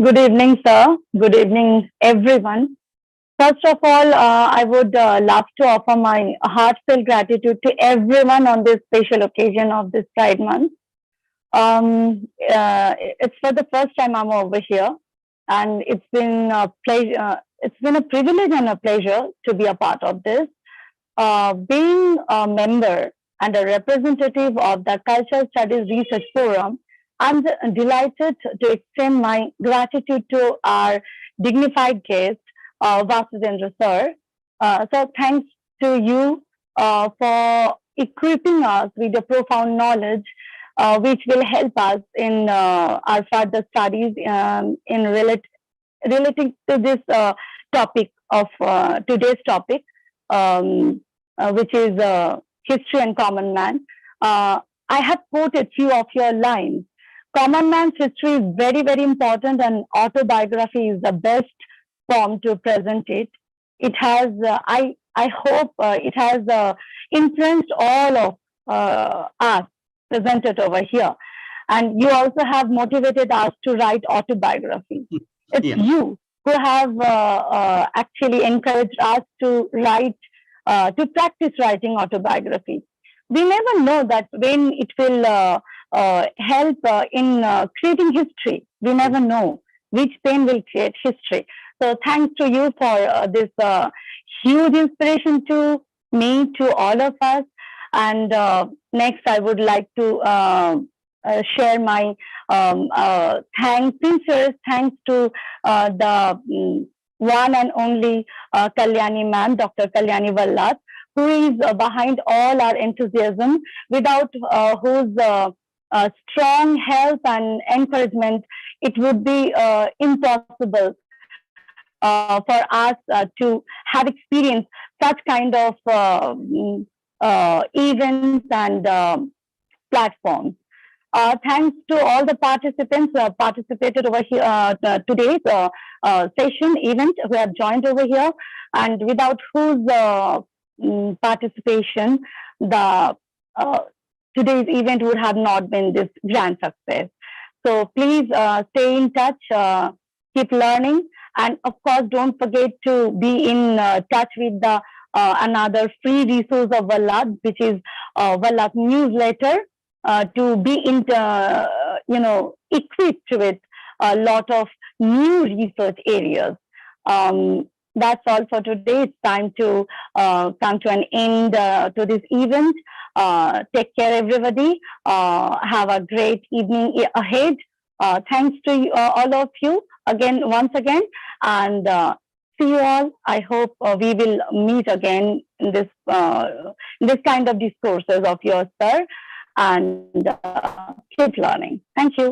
Good evening, sir. Good evening, everyone. First of all, I would love to offer my heartfelt gratitude to everyone on this special occasion of this Pride Month. It's for the first time I'm over here, and it's been a pleasure. It's been a privilege and a pleasure to be a part of this. Being a member and a representative of the Cultural Studies Research Forum, I'm delighted to extend my gratitude to our dignified guest, Vasudhendra sir. So thanks to you for equipping us with the profound knowledge which will help us in our further studies in relating to this topic of today's topic, which is history and common man. I have quoted few of your lines. Common man's history is very, very important, and autobiography is the best form to present it. It has, I hope it has influenced all of us presented over here. And you also have motivated us to write autobiography. It's you who have actually encouraged us to write, to practice writing autobiography. We never know that when it will help in creating history. We never know which pen will create history. So thanks to you for this huge inspiration to me, to all of us. And next, I would like to share my thanks, sincere thanks to the one and only Kalyani ma'am, Dr. Kalyani Vallat, who is behind all our enthusiasm, without whose strong help and encouragement, it would be impossible for us to have experienced such kind of events and platforms. Thanks to all the participants who have participated over here today's session event, who have joined over here, and without whose participation, the today's event would have not been this grand success. So please stay in touch, keep learning, and of course, don't forget to be in touch with the another free resource of Vallat, which is Vallat newsletter, to be in, equipped with a lot of new research areas. That's all for today. It's time to come to an end to this event. Take care, everybody. Have a great evening ahead. Thanks to all of you once again, and see you all. I hope we will meet again in this kind of discourses of yours, sir, and keep learning. Thank you.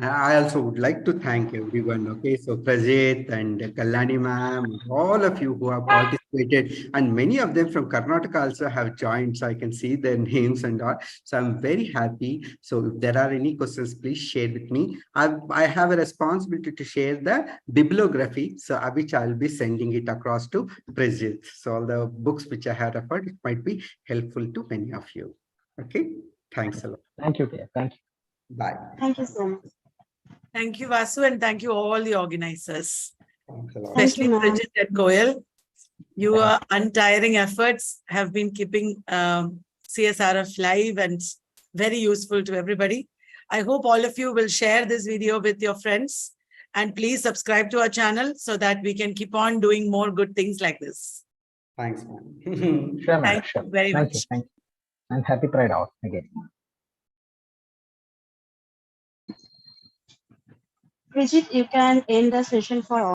I also would like to thank everyone. Okay, so Prajit and Kallani ma'am, all of you who have participated, and many of them from Karnataka also have joined, so I can see their names and all. So I'm very happy. So if there are any questions, please share with me. I have a responsibility to share the bibliography, so which I'll be sending it across to Prajit. So all the books which I have referred, it might be helpful to many of you. Okay, thanks a lot. Thank you, dear. Thank you. Bye. Thank you so much. Thank you, Vasu, and thank you all the organizers, Thanks a lot. especially Thank you, ma'am. Bridget and Goyal. Your untiring efforts have been keeping CSRF live and very useful to everybody. I hope all of you will share this video with your friends, and please subscribe to our channel so that we can keep on doing more good things like this. Thanks, man. Sure, madam. Thank Sure. you very much. Thank you. And happy Pride out again. Bridget, you can end the session for all.